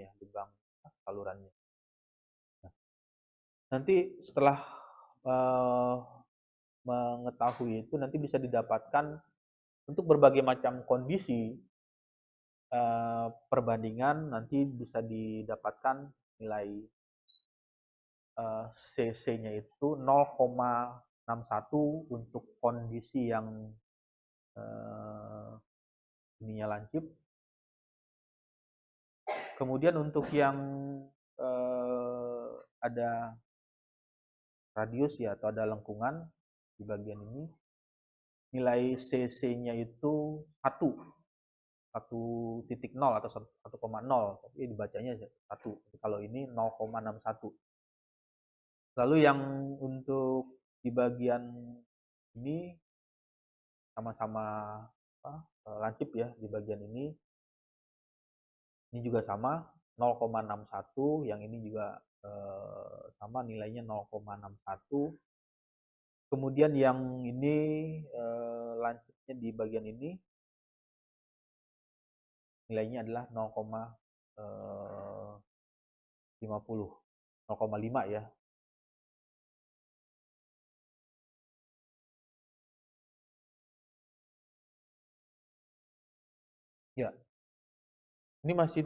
salurannya. Nah, nanti setelah mengetahui itu nanti bisa didapatkan untuk berbagai macam kondisi perbandingan, nanti bisa didapatkan nilai CC-nya itu 0,61 untuk kondisi yang ininya lancip. Kemudian untuk yang ada radius ya atau ada lengkungan di bagian ini, nilai CC-nya itu 1,0 atau 1,0, tapi dibacanya 1. Kalau ini 0,61. Lalu yang untuk di bagian ini sama-sama lancip ya, di bagian ini juga sama 0,61, yang ini juga sama nilainya 0,61. Kemudian yang ini lancipnya di bagian ini nilainya adalah 0,50. 0,5 ya. Ya, ini masih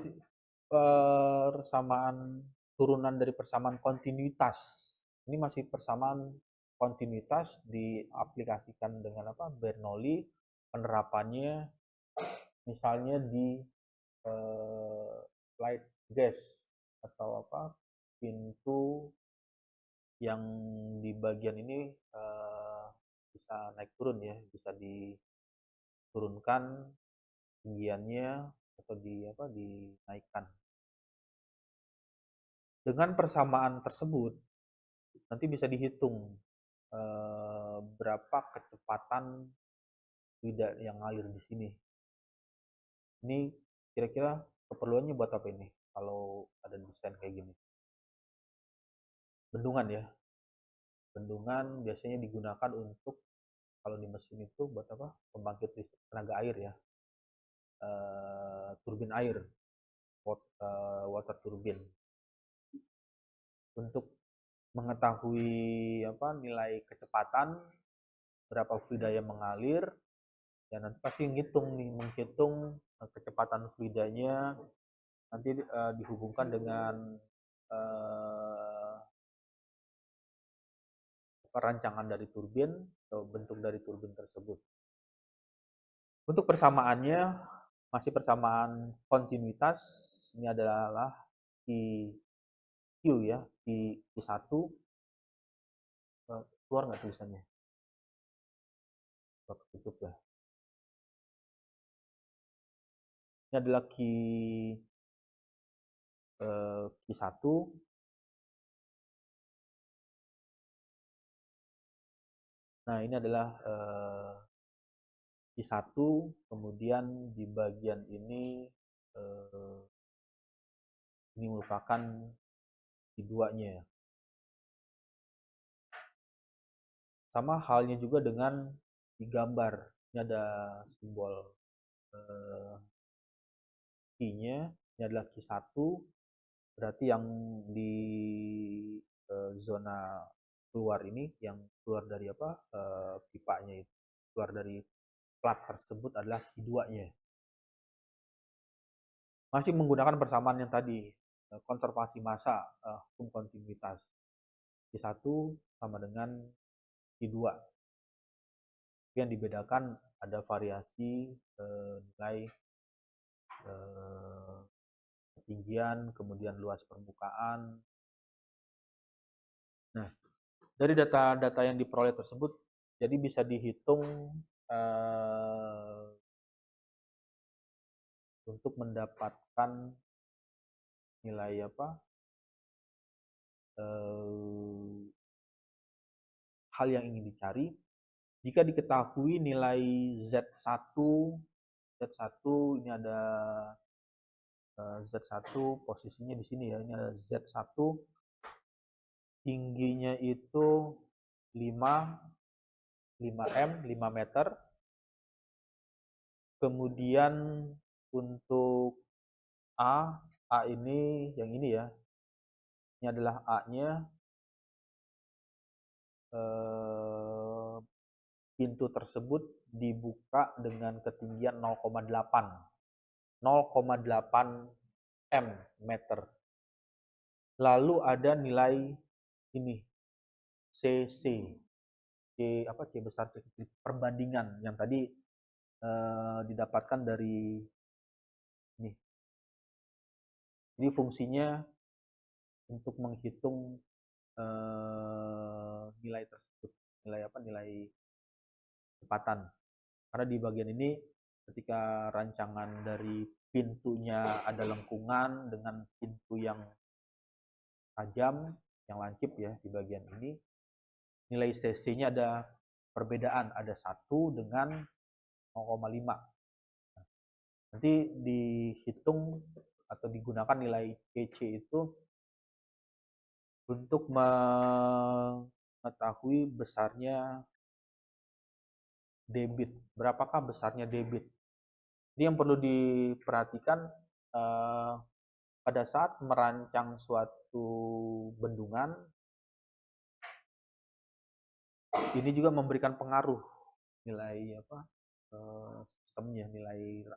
persamaan turunan dari persamaan kontinuitas. Ini masih persamaan kontinuitas diaplikasikan dengan apa? Bernoulli, penerapannya misalnya di light gas atau apa? Pintu yang di bagian ini bisa naik turun ya, bisa diturunkan tinggiannya atau dinaikkan. Dengan persamaan tersebut nanti bisa dihitung berapa kecepatan fluida yang ngalir di sini. Ini kira-kira keperluannya buat apa ini kalau ada desain kayak gini? Bendungan ya. Bendungan biasanya digunakan untuk kalau di mesin itu buat apa? Pembangkit listrik tenaga air ya. Turbin air, water turbine. Untuk mengetahui apa nilai kecepatan berapa fluida yang mengalir, ya nanti pasti menghitung kecepatan fluidanya, nanti dihubungkan dengan rancangan dari turbin atau bentuk dari turbin tersebut. Untuk persamaannya masih persamaan kontinuitas, ini adalah Q ya, Q1. Keluar nggak tulisannya? Tutup ya. Ini adalah Q1. Nah, ini adalah Q1, kemudian di bagian ini merupakan Q2-nya. Sama halnya juga dengan di gambar. Ini ada simbol Q-nya, ini adalah Q1, berarti yang di zona keluar ini, yang keluar dari apa pipanya itu, keluar dari plat tersebut adalah Q2-nya. Masih menggunakan persamaan yang tadi, konservasi massa, hukum kontinuitas. Q1 sama dengan Q2. Yang dibedakan ada variasi nilai ketinggian, kemudian luas permukaan. Nah, dari data-data yang diperoleh tersebut, jadi bisa dihitung untuk mendapatkan nilai hal yang ingin dicari. Jika diketahui nilai Z1 ini ada Z1 posisinya di sini ya, ini ada Z1 tingginya itu 5 meter. Kemudian untuk A ini yang ini ya, ini adalah A-nya. Pintu tersebut dibuka dengan ketinggian 0,8 m meter. Lalu ada nilai ini CC, C besar C kecil, perbandingan yang tadi didapatkan dari ini. Jadi fungsinya untuk menghitung nilai tersebut, nilai kecepatan. Karena di bagian ini ketika rancangan dari pintunya ada lengkungan dengan pintu yang tajam, yang lancip ya di bagian ini, nilai CC-nya ada perbedaan, ada 1 dengan 0,5. Nanti dihitung atau digunakan nilai CC itu untuk mengetahui besarnya debit. Berapakah besarnya debit? Ini yang perlu diperhatikan pada saat merancang suatu bendungan, ini juga memberikan pengaruh nilai sistemnya, nilai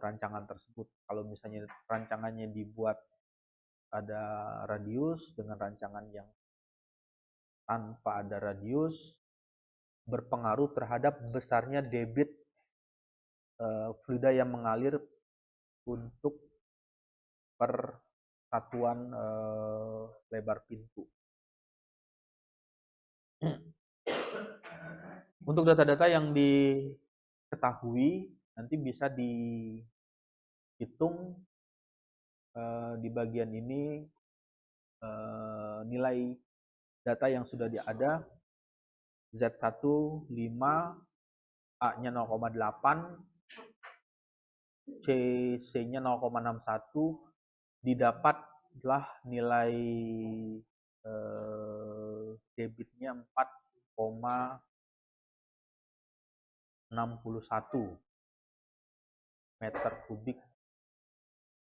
rancangan tersebut. Kalau misalnya rancangannya dibuat ada radius dengan rancangan yang tanpa ada radius, berpengaruh terhadap besarnya debit fluida yang mengalir untuk per satuan lebar pintu. Untuk data-data yang diketahui nanti bisa dihitung di bagian ini nilai data yang sudah ada Z1 5, A-nya 0,8, CC-nya 0,61, didapatlah nilai debitnya 4,61 meter kubik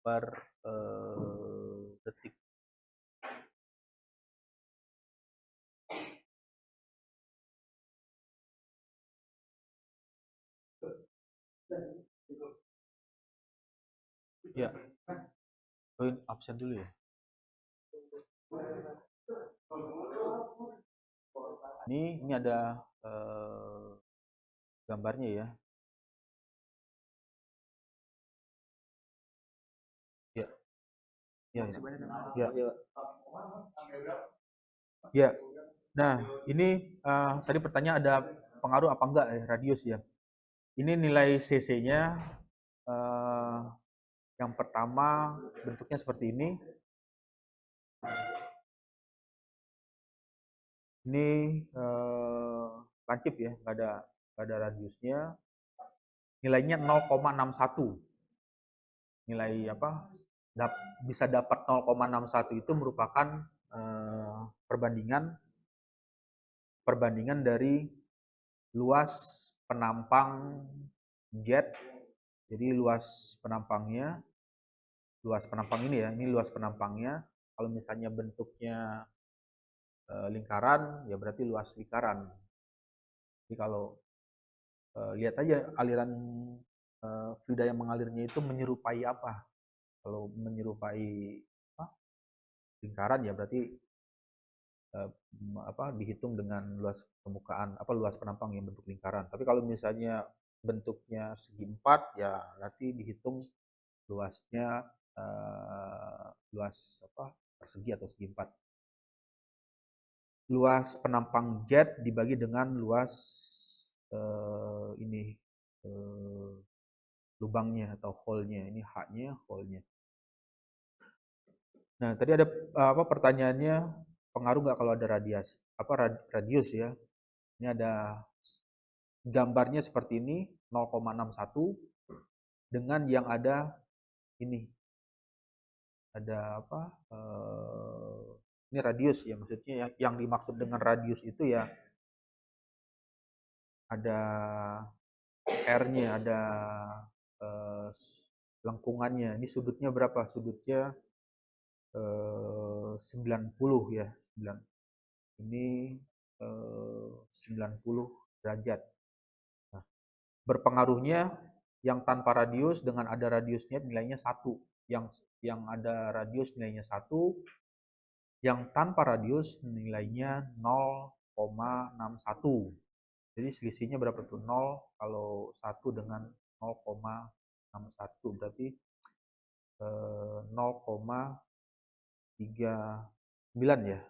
per detik. Ya, absen dulu ya. Ini ada gambarnya ya. Ya. Ya, ya. Ya. Ya. Nah, ini tadi pertanyaan ada pengaruh apa enggak radius ya. Ini nilai CC-nya yang pertama bentuknya seperti ini. Ini lancip ya, nggak ada radiusnya. Nilainya 0,61. Nilai apa? Bisa dapat 0,61 itu merupakan perbandingan dari luas penampang jet. Jadi luas penampang ini ya, ini luas penampangnya. Kalau misalnya bentuknya lingkaran, ya berarti luas lingkaran. Jadi kalau lihat aja aliran fluida yang mengalirnya itu menyerupai apa. Kalau menyerupai lingkaran ya berarti dihitung dengan luas permukaan luas penampang yang bentuk lingkaran. Tapi kalau misalnya bentuknya segi 4 ya nanti dihitung luasnya luas persegi atau segi 4. Luas penampang jet dibagi dengan luas lubangnya atau hole-nya. Ini H-nya, hole-nya. Nah, tadi ada pertanyaannya, pengaruh nggak kalau ada radius ya. Ini ada gambarnya seperti ini, 0,61 dengan yang ada ini. Ada ini radius ya, maksudnya yang dimaksud dengan radius itu ya ada R-nya, ada lengkungannya. Ini sudutnya berapa? Sudutnya 90 ya, 9. Ini 90 derajat. Nah, berpengaruhnya yang tanpa radius dengan ada radiusnya nilainya 1. Yang ada radius nilainya 1, yang tanpa radius nilainya 0,61. Jadi selisihnya berapa tuh? 0 kalau 1 dengan 0,61 berarti 0,39 ya.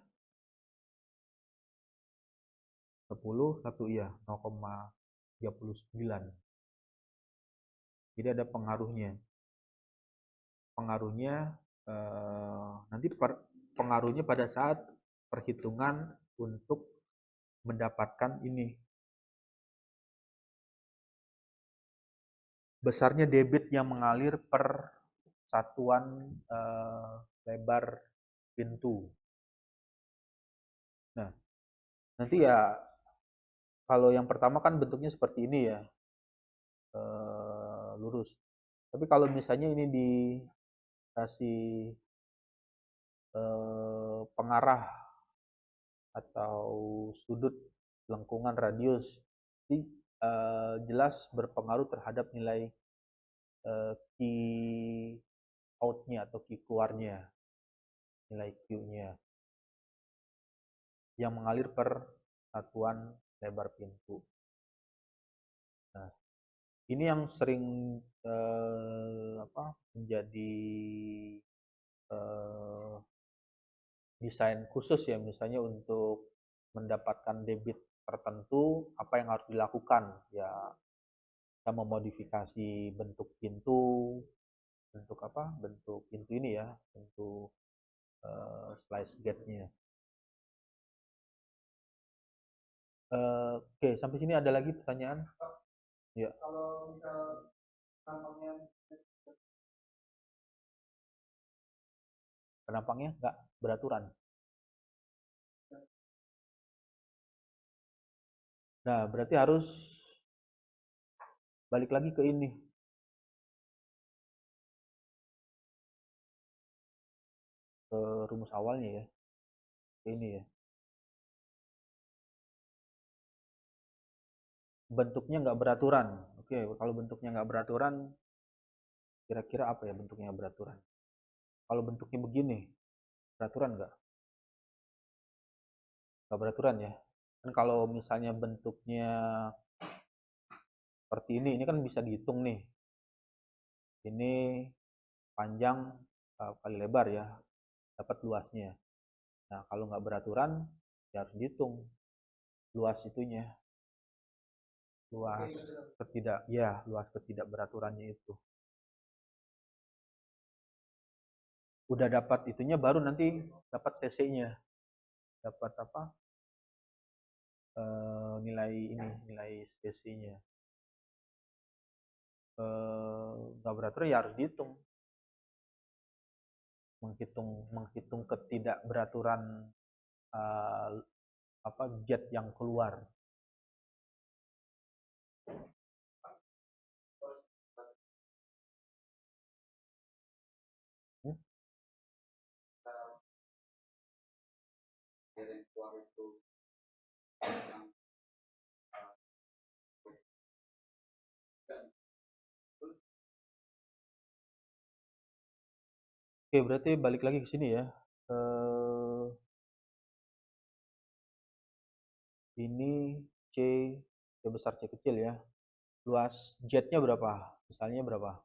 10 1 ya, 0,39. Jadi ada pengaruhnya. Nanti pengaruhnya pada saat perhitungan untuk mendapatkan ini. Besarnya debit yang mengalir per satuan lebar pintu. Nah, nanti ya kalau yang pertama kan bentuknya seperti ini ya, lurus. Tapi kalau misalnya ini kasih pengarah atau sudut lengkungan radius. Jadi jelas berpengaruh terhadap nilai key out-nya atau key keluarnya, nilai Q-nya yang mengalir per satuan lebar pintu. Nah, ini yang sering menjadi desain khusus ya, misalnya untuk mendapatkan debit tertentu apa yang harus dilakukan ya, kita memodifikasi bentuk pintu, bentuk pintu ini ya, bentuk slice gate-nya. Oke, sampai sini ada lagi pertanyaan? Ya. Kalau misal penampangnya nggak beraturan. Nah, berarti harus balik lagi ke ini. Ke rumus awalnya ya. Ke ini ya. Bentuknya nggak beraturan. Oke, kalau bentuknya nggak beraturan, kira-kira apa ya bentuknya beraturan? Kalau bentuknya begini, beraturan nggak? Nggak beraturan ya. Kan kalau misalnya bentuknya seperti ini kan bisa dihitung nih. Ini panjang kali lebar ya, dapat luasnya. Nah, kalau nggak beraturan, ya harus dihitung luas itunya. Luas ketidakberaturannya itu. Udah dapat itunya baru nanti dapat cc-nya. Dapat apa? Nilai cc-nya. Nggak beraturan ya harus dihitung. Menghitung ketidakberaturan jet yang keluar. Oke, berarti balik lagi ke sini ya. Ini C besar C kecil ya. Luas jetnya berapa? Misalnya berapa?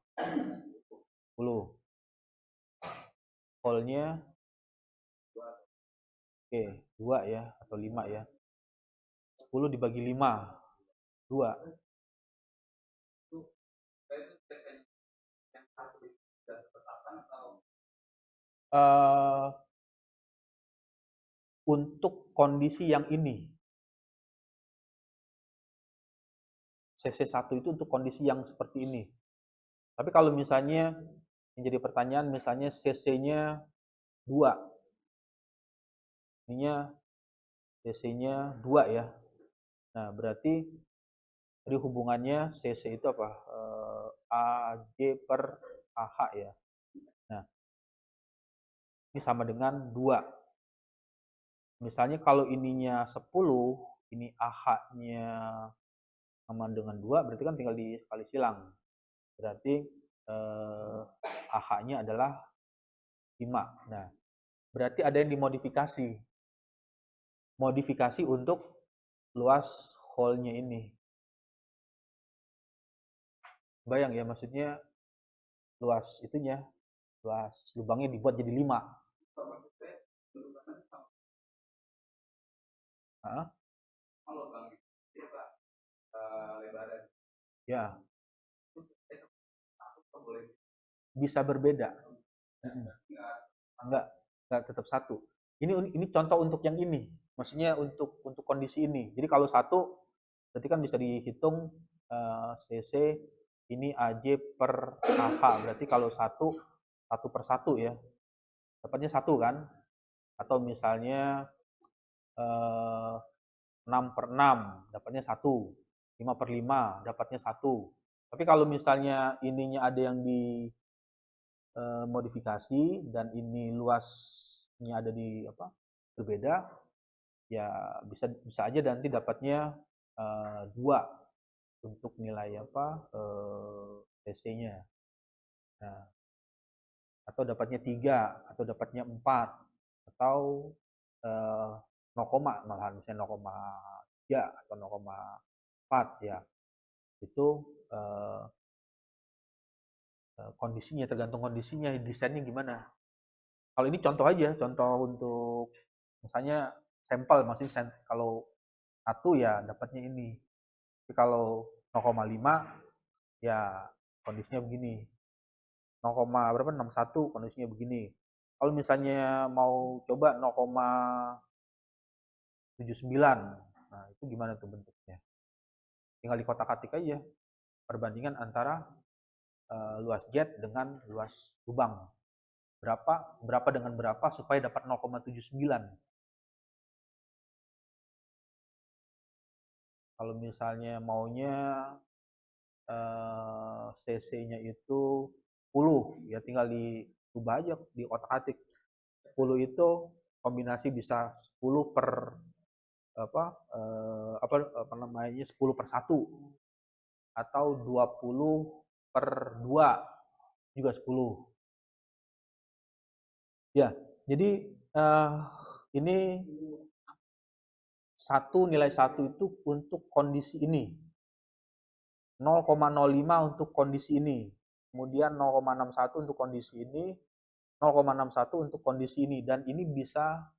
10. Hole-nya oke, 2 ya atau 5 ya. 10 dibagi 5. 2. Untuk kondisi yang ini, CC1 itu untuk kondisi yang seperti ini. Tapi kalau misalnya yang jadi pertanyaan, misalnya CC-nya 2. Ininya CC-nya 2 ya. Nah, berarti tadi hubungannya CC itu apa? AJ per AH ya. Nah, ini sama dengan 2. Misalnya kalau ininya 10, ini AH-nya sama dengan 2, berarti kan tinggal dikali silang. Berarti AH-nya adalah 5. Nah, berarti ada yang dimodifikasi. Modifikasi untuk luas hole-nya ini. Bayang ya, maksudnya luas itunya, luas lubangnya dibuat jadi 5. Ya. Bisa berbeda. Enggak tetap satu. Ini contoh untuk yang ini. Maksudnya untuk kondisi ini. Jadi kalau satu berarti kan bisa dihitung CC ini AJ per AH. Berarti kalau satu per satu ya. Dapatnya satu kan? Atau misalnya 6 per 6 dapatnya 1, 5 per 5 dapatnya 1. Tapi kalau misalnya ininya ada yang modifikasi dan ini luasnya ada di apa berbeda, ya bisa bisa aja nanti dapatnya 2 untuk nilai apa TC-nya. Nah, atau dapatnya 3 atau dapatnya 4 atau 0, malahan misalnya 0,3 atau 0,4 ya. Itu eh, kondisinya, tergantung kondisinya, desainnya gimana. Kalau ini contoh aja, contoh untuk misalnya sampel, maksudnya kalau 1 ya dapatnya ini. Tapi kalau 0,5 ya kondisinya begini. 0, berapa 61 kondisinya begini. Kalau misalnya mau coba 0,79, nah itu gimana tuh bentuknya? Tinggal di kotak-katik aja perbandingan antara luas jet dengan luas lubang. Berapa dengan berapa supaya dapat 0,79. Kalau misalnya maunya cc-nya itu 10, ya tinggal diubah aja di otak-atik. 10 itu kombinasi bisa 10 per apa namanya 10 per 1 atau 20 per 2 juga 10. Ya, jadi ini nilai 1 itu untuk kondisi ini. 0,05 untuk kondisi ini. Kemudian 0,61 untuk kondisi ini, 0,61 untuk kondisi ini, dan ini bisa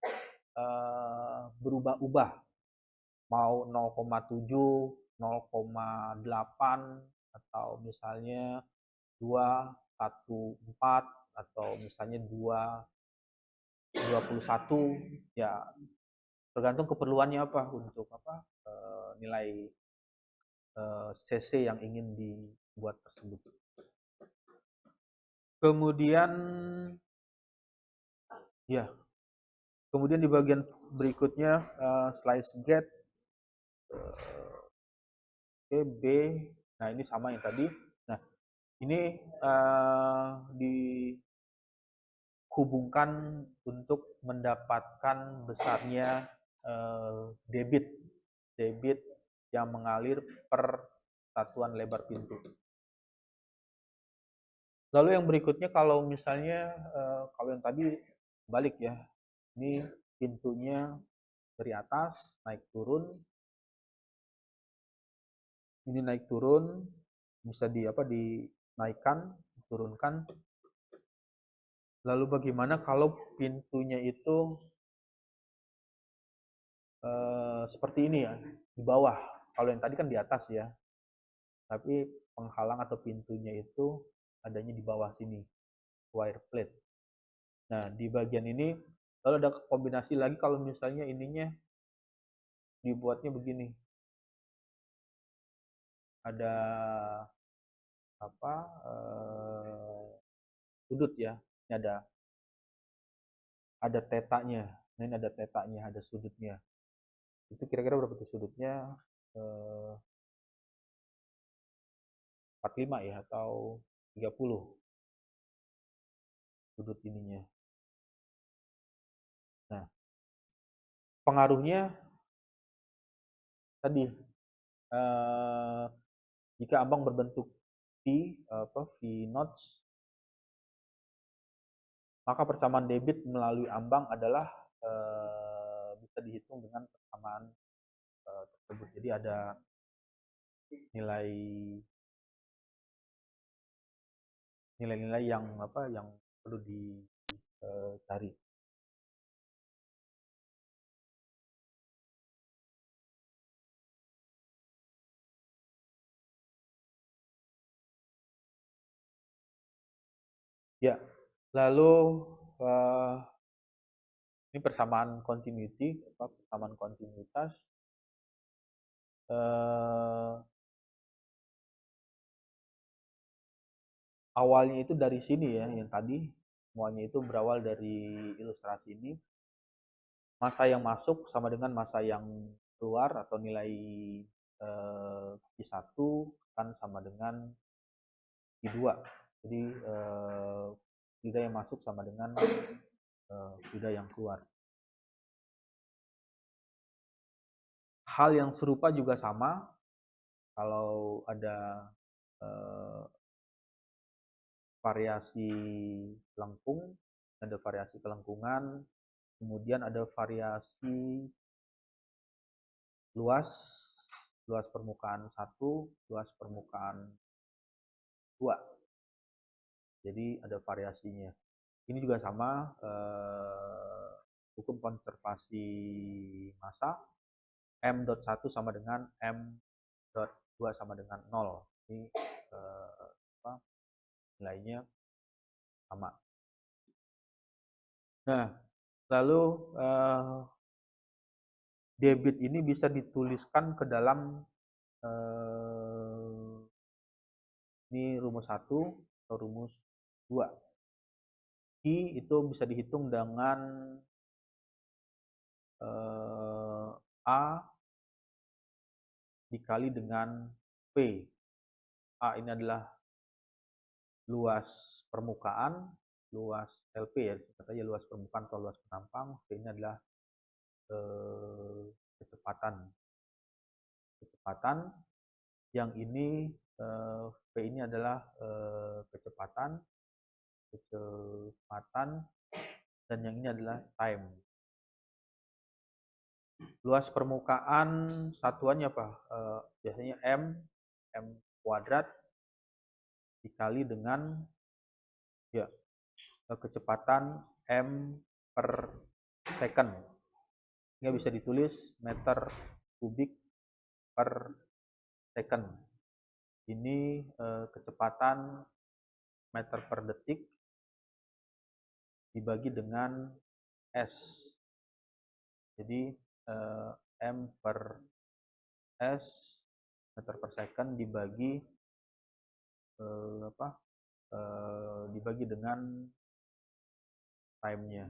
berubah-ubah. Mau 0,7, 0,8 atau misalnya 214 atau misalnya 21, ya tergantung keperluannya apa untuk apa nilai cc yang ingin dibuat tersebut. Kemudian ya, kemudian di bagian berikutnya slice gate B. Nah, ini sama yang tadi. Nah, ini dihubungkan untuk mendapatkan besarnya debit yang mengalir per satuan lebar pintu. Lalu yang berikutnya kalau misalnya kalau yang tadi balik ya, ini pintunya dari atas naik turun, ini naik turun, bisa dinaikkan, diturunkan. Lalu bagaimana kalau pintunya itu seperti ini ya, di bawah. Kalau yang tadi kan di atas ya, tapi penghalang atau pintunya itu adanya di bawah sini, wire plate. Nah, di bagian ini lalu ada kombinasi lagi kalau misalnya ininya dibuatnya begini. Ada apa sudut ya. Ini ada tetanya. Nah, ini ada tetanya, ada sudutnya. Itu kira-kira berapa tuh sudutnya? 45 ya atau 30 sudut ininya. Nah, pengaruhnya tadi jika ambang berbentuk V notch, maka persamaan debit melalui ambang adalah bisa dihitung dengan persamaan tersebut. Jadi ada nilai-nilai yang perlu dicari. Ya, lalu ini persamaan continuity, persamaan kontinuitas. Awalnya itu dari sini ya, yang tadi semuanya itu berawal dari ilustrasi ini. Massa yang masuk sama dengan massa yang keluar atau nilai I1 kan sama dengan I2. Jadi fluida yang masuk sama dengan fluida yang keluar. Hal yang serupa juga sama kalau ada variasi lengkung, ada variasi kelengkungan, kemudian ada variasi luas permukaan 1, luas permukaan 2. Jadi ada variasinya. Ini juga sama, hukum konservasi massa, M.1 sama dengan M.2 sama dengan 0. Ini nilainya sama. Nah, lalu debit ini bisa dituliskan ke dalam ini rumus 1 atau rumus 2. I itu bisa dihitung dengan A dikali dengan P. A ini adalah luas permukaan, luas LP ya, katanya luas permukaan atau luas penampang. P ini adalah kecepatan. Yang ini P ini adalah kecepatan, dan yang ini adalah time. Luas permukaan satuannya apa? Biasanya M kuadrat dikali dengan ya kecepatan M per second. Ini bisa ditulis meter kubik per second. Ini kecepatan meter per detik dibagi dengan S. Jadi M per S meter per second dibagi dibagi dengan time-nya.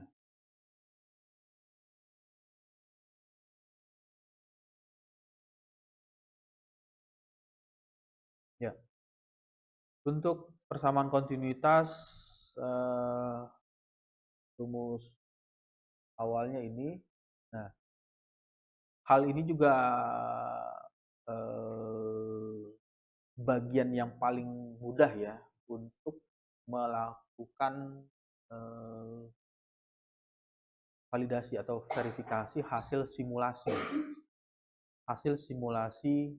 Ya. Untuk persamaan kontinuitas rumus awalnya ini. Nah, hal ini juga bagian yang paling mudah ya untuk melakukan validasi atau verifikasi hasil simulasi. Hasil simulasi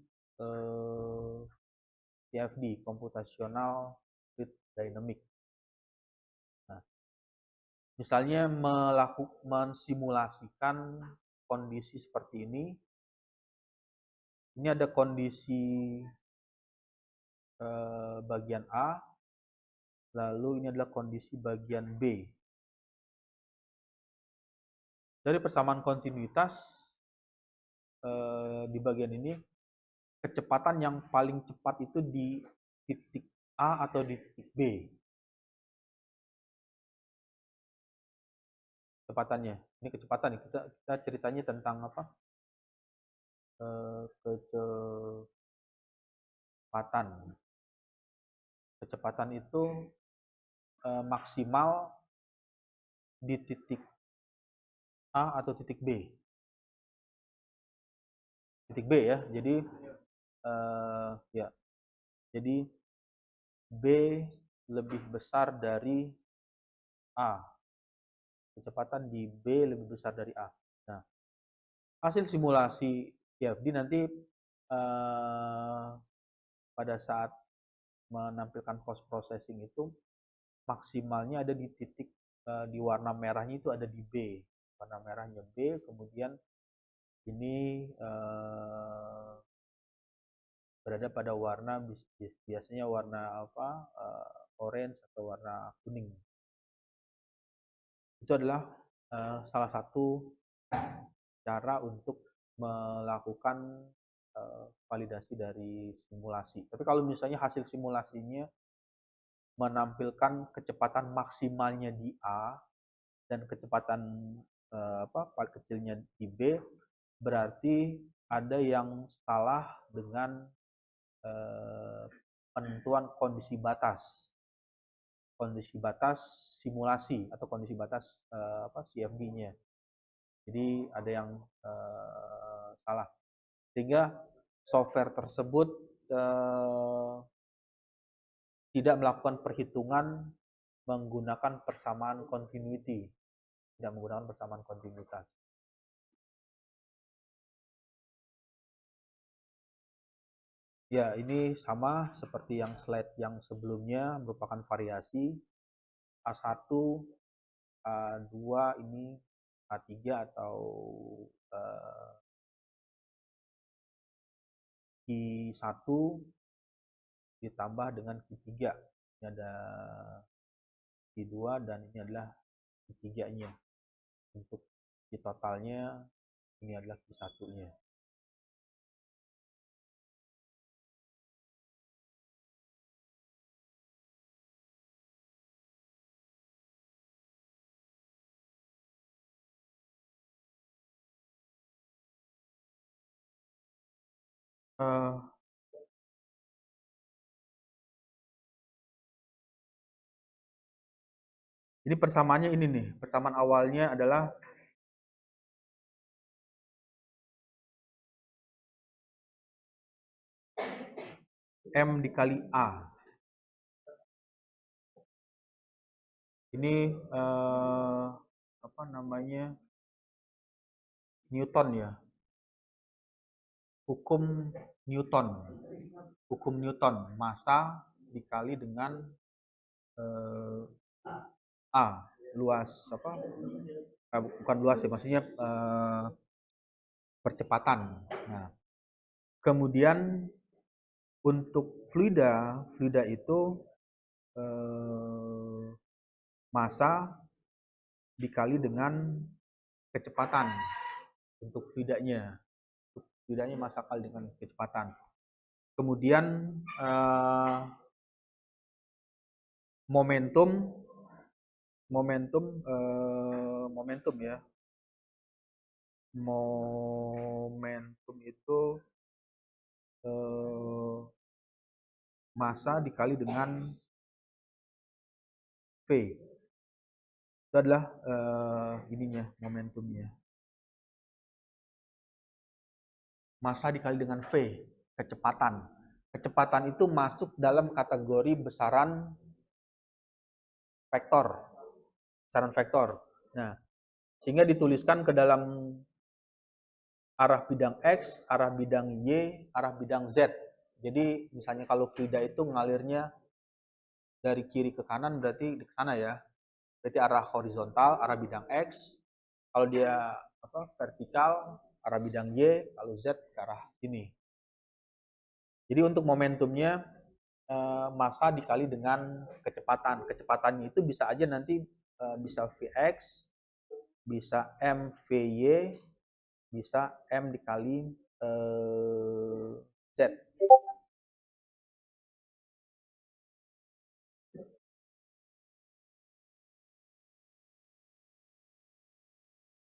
CFD, Computational Fluid Dynamics. Nah, misalnya mensimulasikan kondisi seperti ini. Ini ada kondisi bagian A, lalu ini adalah kondisi bagian B. Dari persamaan kontinuitas di bagian ini, kecepatan yang paling cepat itu di titik A atau di titik B. Kecepatannya, ini kecepatan nih. Kita ceritanya tentang apa? Kecepatan itu maksimal di titik A atau titik B. Titik B ya. Jadi jadi B lebih besar dari A. Kecepatan di B lebih besar dari A. Nah, hasil simulasi CFD nanti pada saat menampilkan post processing itu maksimalnya ada di titik di warna merahnya itu ada di B. Warna merahnya B, kemudian ini berada pada warna biasanya warna apa? Orange atau warna kuning. Itu adalah salah satu cara untuk melakukan validasi dari simulasi. Tapi kalau misalnya hasil simulasinya menampilkan kecepatan maksimalnya di A dan kecepatan paling kecilnya di B, berarti ada yang salah dengan penentuan kondisi batas. kondisi batas simulasi atau kondisi batas CFD-nya. Jadi ada yang salah. Sehingga software tersebut tidak melakukan perhitungan menggunakan persamaan continuity, tidak menggunakan persamaan kontinuitas. Ya, ini sama seperti yang slide yang sebelumnya, merupakan variasi A1, A2 ini A3 atau Q1 ditambah dengan Q3. Ini ada Q2 dan ini adalah Q3-nya. Untuk Q totalnya ini adalah Q1-nya. Ini persamaannya ini nih, persamaan awalnya adalah M dikali A. Ini apa namanya, Newton ya, hukum Newton, massa dikali dengan A, luas apa, bukan luas ya, maksudnya percepatan. Nah, kemudian untuk fluida itu massa dikali dengan kecepatan untuk fluidanya. Fluidanya massa kali dengan kecepatan. Kemudian momentum ya. Momentum itu massa dikali dengan V. Itu adalah ininya, momentumnya. Massa dikali dengan V, kecepatan. Kecepatan itu masuk dalam kategori besaran vektor. Nah, sehingga dituliskan ke dalam arah bidang X, arah bidang Y, arah bidang Z. Jadi misalnya kalau fluida itu ngalirnya dari kiri ke kanan, berarti ke sana ya. Berarti arah horizontal, arah bidang X. Kalau dia vertikal, arah bidang Y. Kalau Z ke arah sini. Jadi untuk momentumnya massa dikali dengan kecepatan. Kecepatannya itu bisa aja nanti bisa Vx, bisa mvy, bisa m dikali z.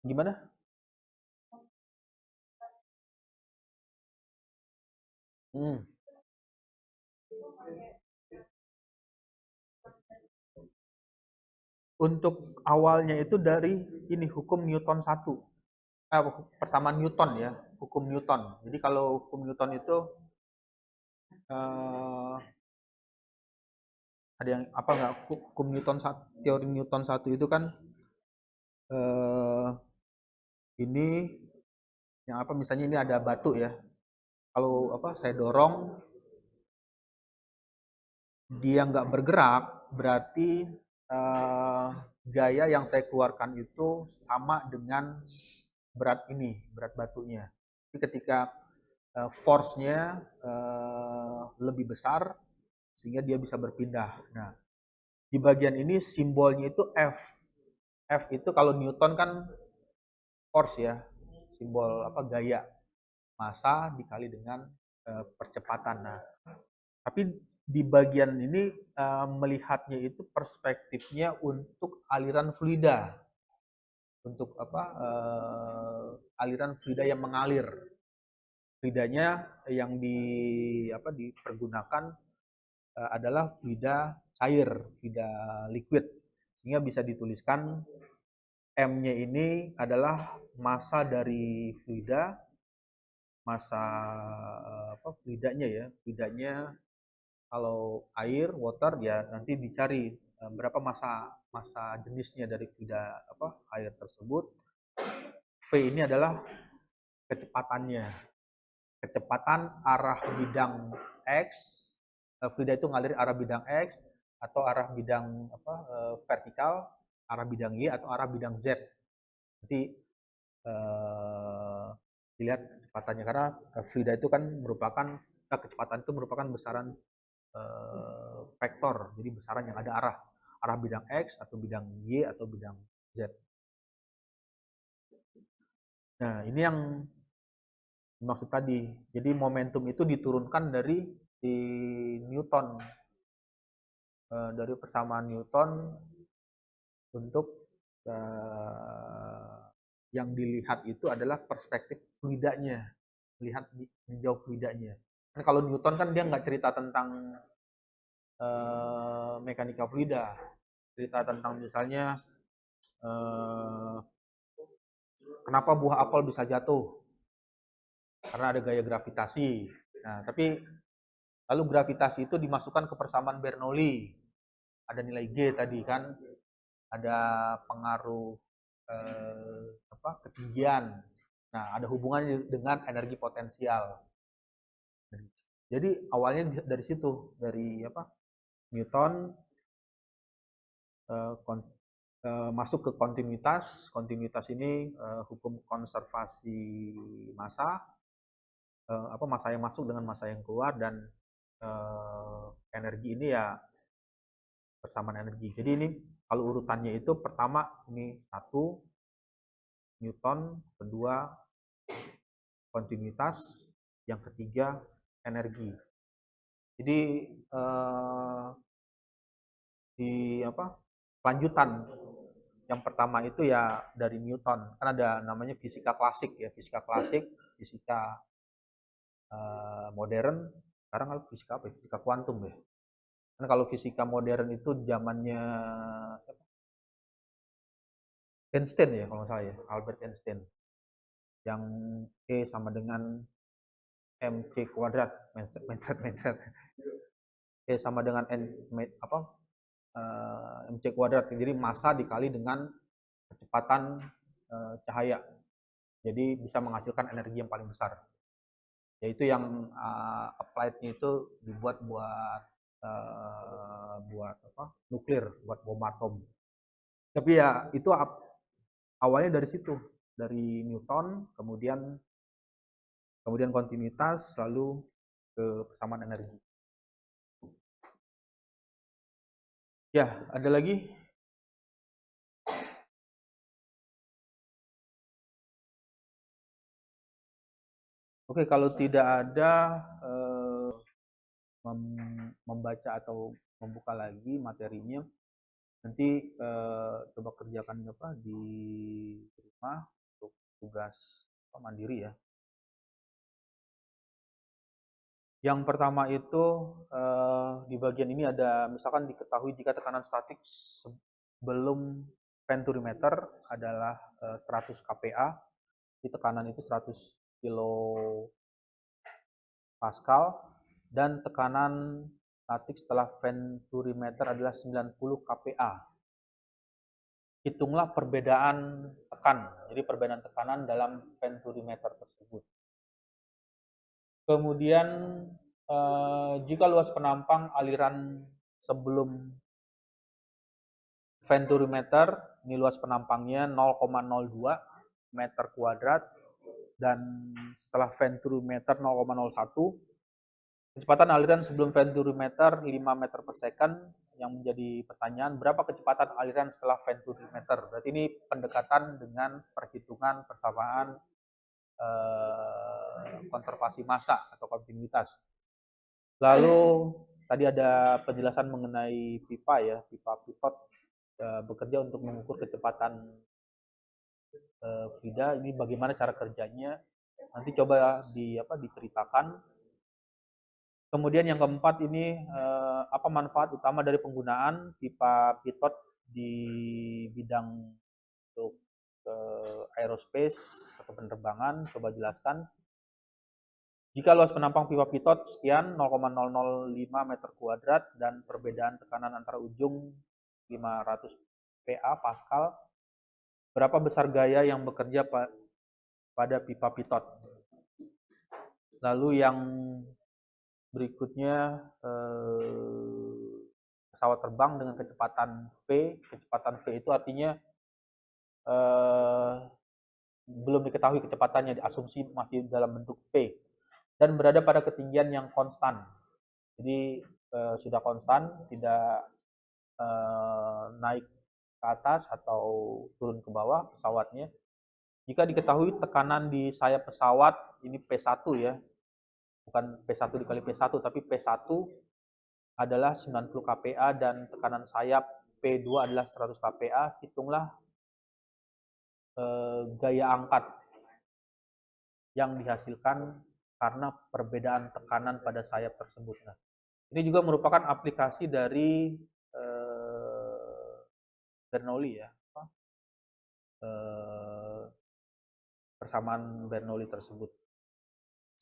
Gimana? Untuk awalnya itu dari ini hukum Newton 1. Persamaan Newton ya, hukum Newton. Jadi kalau hukum Newton itu ada yang apa enggak, hukum Newton 1, teori Newton 1 itu kan ini yang apa, misalnya ini ada batu ya. Kalau saya dorong dia nggak bergerak, berarti gaya yang saya keluarkan itu sama dengan berat batunya. Jadi ketika force-nya lebih besar sehingga dia bisa berpindah. Nah, di bagian ini simbolnya itu F. F itu kalau Newton kan force ya, simbol gaya, massa dikali dengan percepatan. Nah, tapi di bagian ini melihatnya itu perspektifnya untuk aliran fluida, untuk aliran fluida yang mengalir. Fluidanya yang dipergunakan adalah fluida air, fluida liquid. Sehingga bisa dituliskan M-nya ini adalah massa dari fluida, massa fluidanya ya. Fluidanya kalau air, water ya nanti dicari berapa massa jenisnya dari fluida air tersebut. V ini adalah kecepatannya. Kecepatan arah bidang X, fluida itu ngalir arah bidang X atau arah bidang vertikal, arah bidang Y atau arah bidang Z. Nanti dilihat kecepatannya karena fluida itu kan merupakan kecepatan itu merupakan besaran vektor, jadi besaran yang ada arah bidang X atau bidang Y atau bidang Z. Nah, ini yang dimaksud tadi. Jadi momentum itu diturunkan dari Newton, dari persamaan Newton untuk yang dilihat itu adalah perspektif fluidanya, melihat jauh fluidanya. Kan kalau Newton kan dia nggak cerita tentang mekanika fluida, cerita tentang misalnya kenapa buah apel bisa jatuh karena ada gaya gravitasi. Nah, tapi lalu gravitasi itu dimasukkan ke persamaan Bernoulli, ada nilai G tadi kan, ada pengaruh ketinggian. Nah, ada hubungannya dengan energi potensial. Jadi awalnya dari situ, dari Newton masuk ke kontinuitas. Kontinuitas ini hukum konservasi massa, massa yang masuk dengan massa yang keluar, dan energi ini ya persamaan energi. Jadi ini kalau urutannya itu pertama ini 1 Newton, kedua kontinuitas, yang ketiga energi. Jadi di lanjutan yang pertama itu ya dari Newton, kan ada namanya fisika klasik ya, fisika klasik, fisika modern, sekarang kan fisika apa ya? Fisika kuantum ya. Kan kalau fisika modern itu zamannya Einstein ya kalau nggak salah ya, Albert Einstein, yang E sama dengan mc kuadrat, mencret E sama dengan mc kuadrat, jadi massa dikali dengan kecepatan cahaya, jadi bisa menghasilkan energi yang paling besar, yaitu yang applied-nya itu dibuat buat nuklir, buat bom atom. Tapi ya itu awalnya dari situ, dari Newton, kemudian kontinuitas, lalu ke persamaan energi. Ya, ada lagi? Oke, kalau tidak ada membaca atau membuka lagi materinya, nanti coba kerjakan di rumah untuk tugas mandiri ya. Yang pertama itu di bagian ini ada, misalkan diketahui jika tekanan statik sebelum venturimeter adalah 100 kPa, di tekanan itu 100 kilo Pascal, dan tekanan statik setelah venturimeter adalah 90 kPa. Hitunglah perbedaan tekan, jadi perbedaan tekanan dalam venturimeter tersebut. Kemudian jika luas penampang aliran sebelum venturimeter, ini luas penampangnya 0,02 meter kuadrat, dan setelah venturimeter 0,01, kecepatan aliran sebelum venturimeter 5 meter per second. Yang menjadi pertanyaan, berapa kecepatan aliran setelah venturimeter? Berarti ini pendekatan dengan perhitungan persamaan konservasi massa atau kontinuitas. Lalu tadi ada penjelasan mengenai pipa ya, pipa pivot bekerja untuk mengukur kecepatan fluida. Ini bagaimana cara kerjanya? Nanti coba diceritakan Kemudian yang keempat ini apa manfaat utama dari penggunaan pipa pitot di bidang untuk aerospace atau penerbangan? Coba jelaskan. Jika luas penampang pipa pitot sekian 0,005 meter kuadrat dan perbedaan tekanan antara ujung 500 PA Pascal, berapa besar gaya yang bekerja pada pipa pitot? Lalu yang berikutnya pesawat terbang dengan kecepatan V. Kecepatan V itu artinya belum diketahui kecepatannya, diasumsi masih dalam bentuk V dan berada pada ketinggian yang konstan. Jadi sudah konstan, tidak naik ke atas atau turun ke bawah pesawatnya. Jika diketahui tekanan di sayap pesawat ini P1 ya, bukan P1 dikali P1 tapi P1 adalah 90 kPa dan tekanan sayap P2 adalah 100 kPa, hitunglah gaya angkat yang dihasilkan karena perbedaan tekanan pada sayap tersebut. Nah, ini juga merupakan aplikasi dari Bernoulli ya, persamaan Bernoulli tersebut.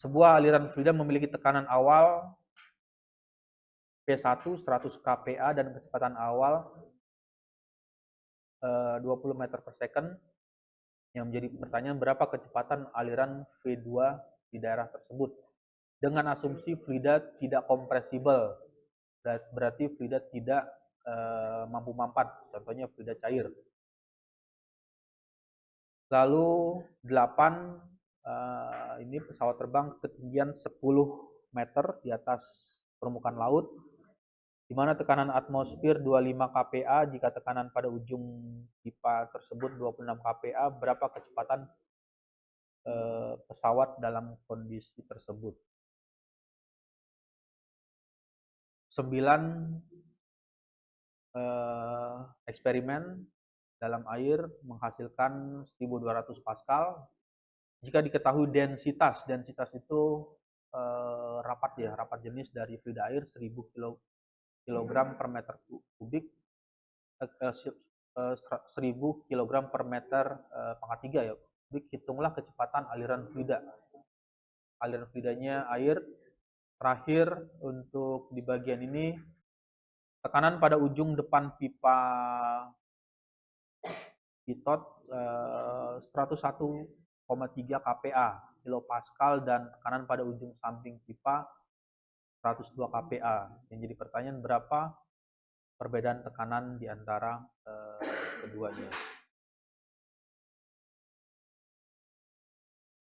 Sebuah aliran fluida memiliki tekanan awal P1 100 kPa dan kecepatan awal 20 meter per second. Yang menjadi pertanyaan, berapa kecepatan aliran V2 di daerah tersebut? Dengan asumsi fluida tidak kompresibel, berarti fluida tidak mampu mampat, contohnya fluida cair. Lalu 8, ini pesawat terbang ketinggian 10 meter di atas permukaan laut, di mana tekanan atmosfer 25 kPa, jika tekanan pada ujung pipa tersebut 26 kPa, berapa kecepatan pesawat dalam kondisi tersebut? 9 eksperimen dalam air menghasilkan 1200 Pascal. Jika diketahui densitas itu rapat jenis dari fluida air 1000 kg per meter kubik, 1000 kg per meter pangkat 3 ya. Hitunglah kecepatan aliran fluida. Aliran fluidanya air. Terakhir untuk di bagian ini, tekanan pada ujung depan pipa pitot 101,3 kPa kilopascal dan tekanan pada ujung samping pipa 102 kPa. Yang jadi pertanyaan, berapa perbedaan tekanan di antara keduanya?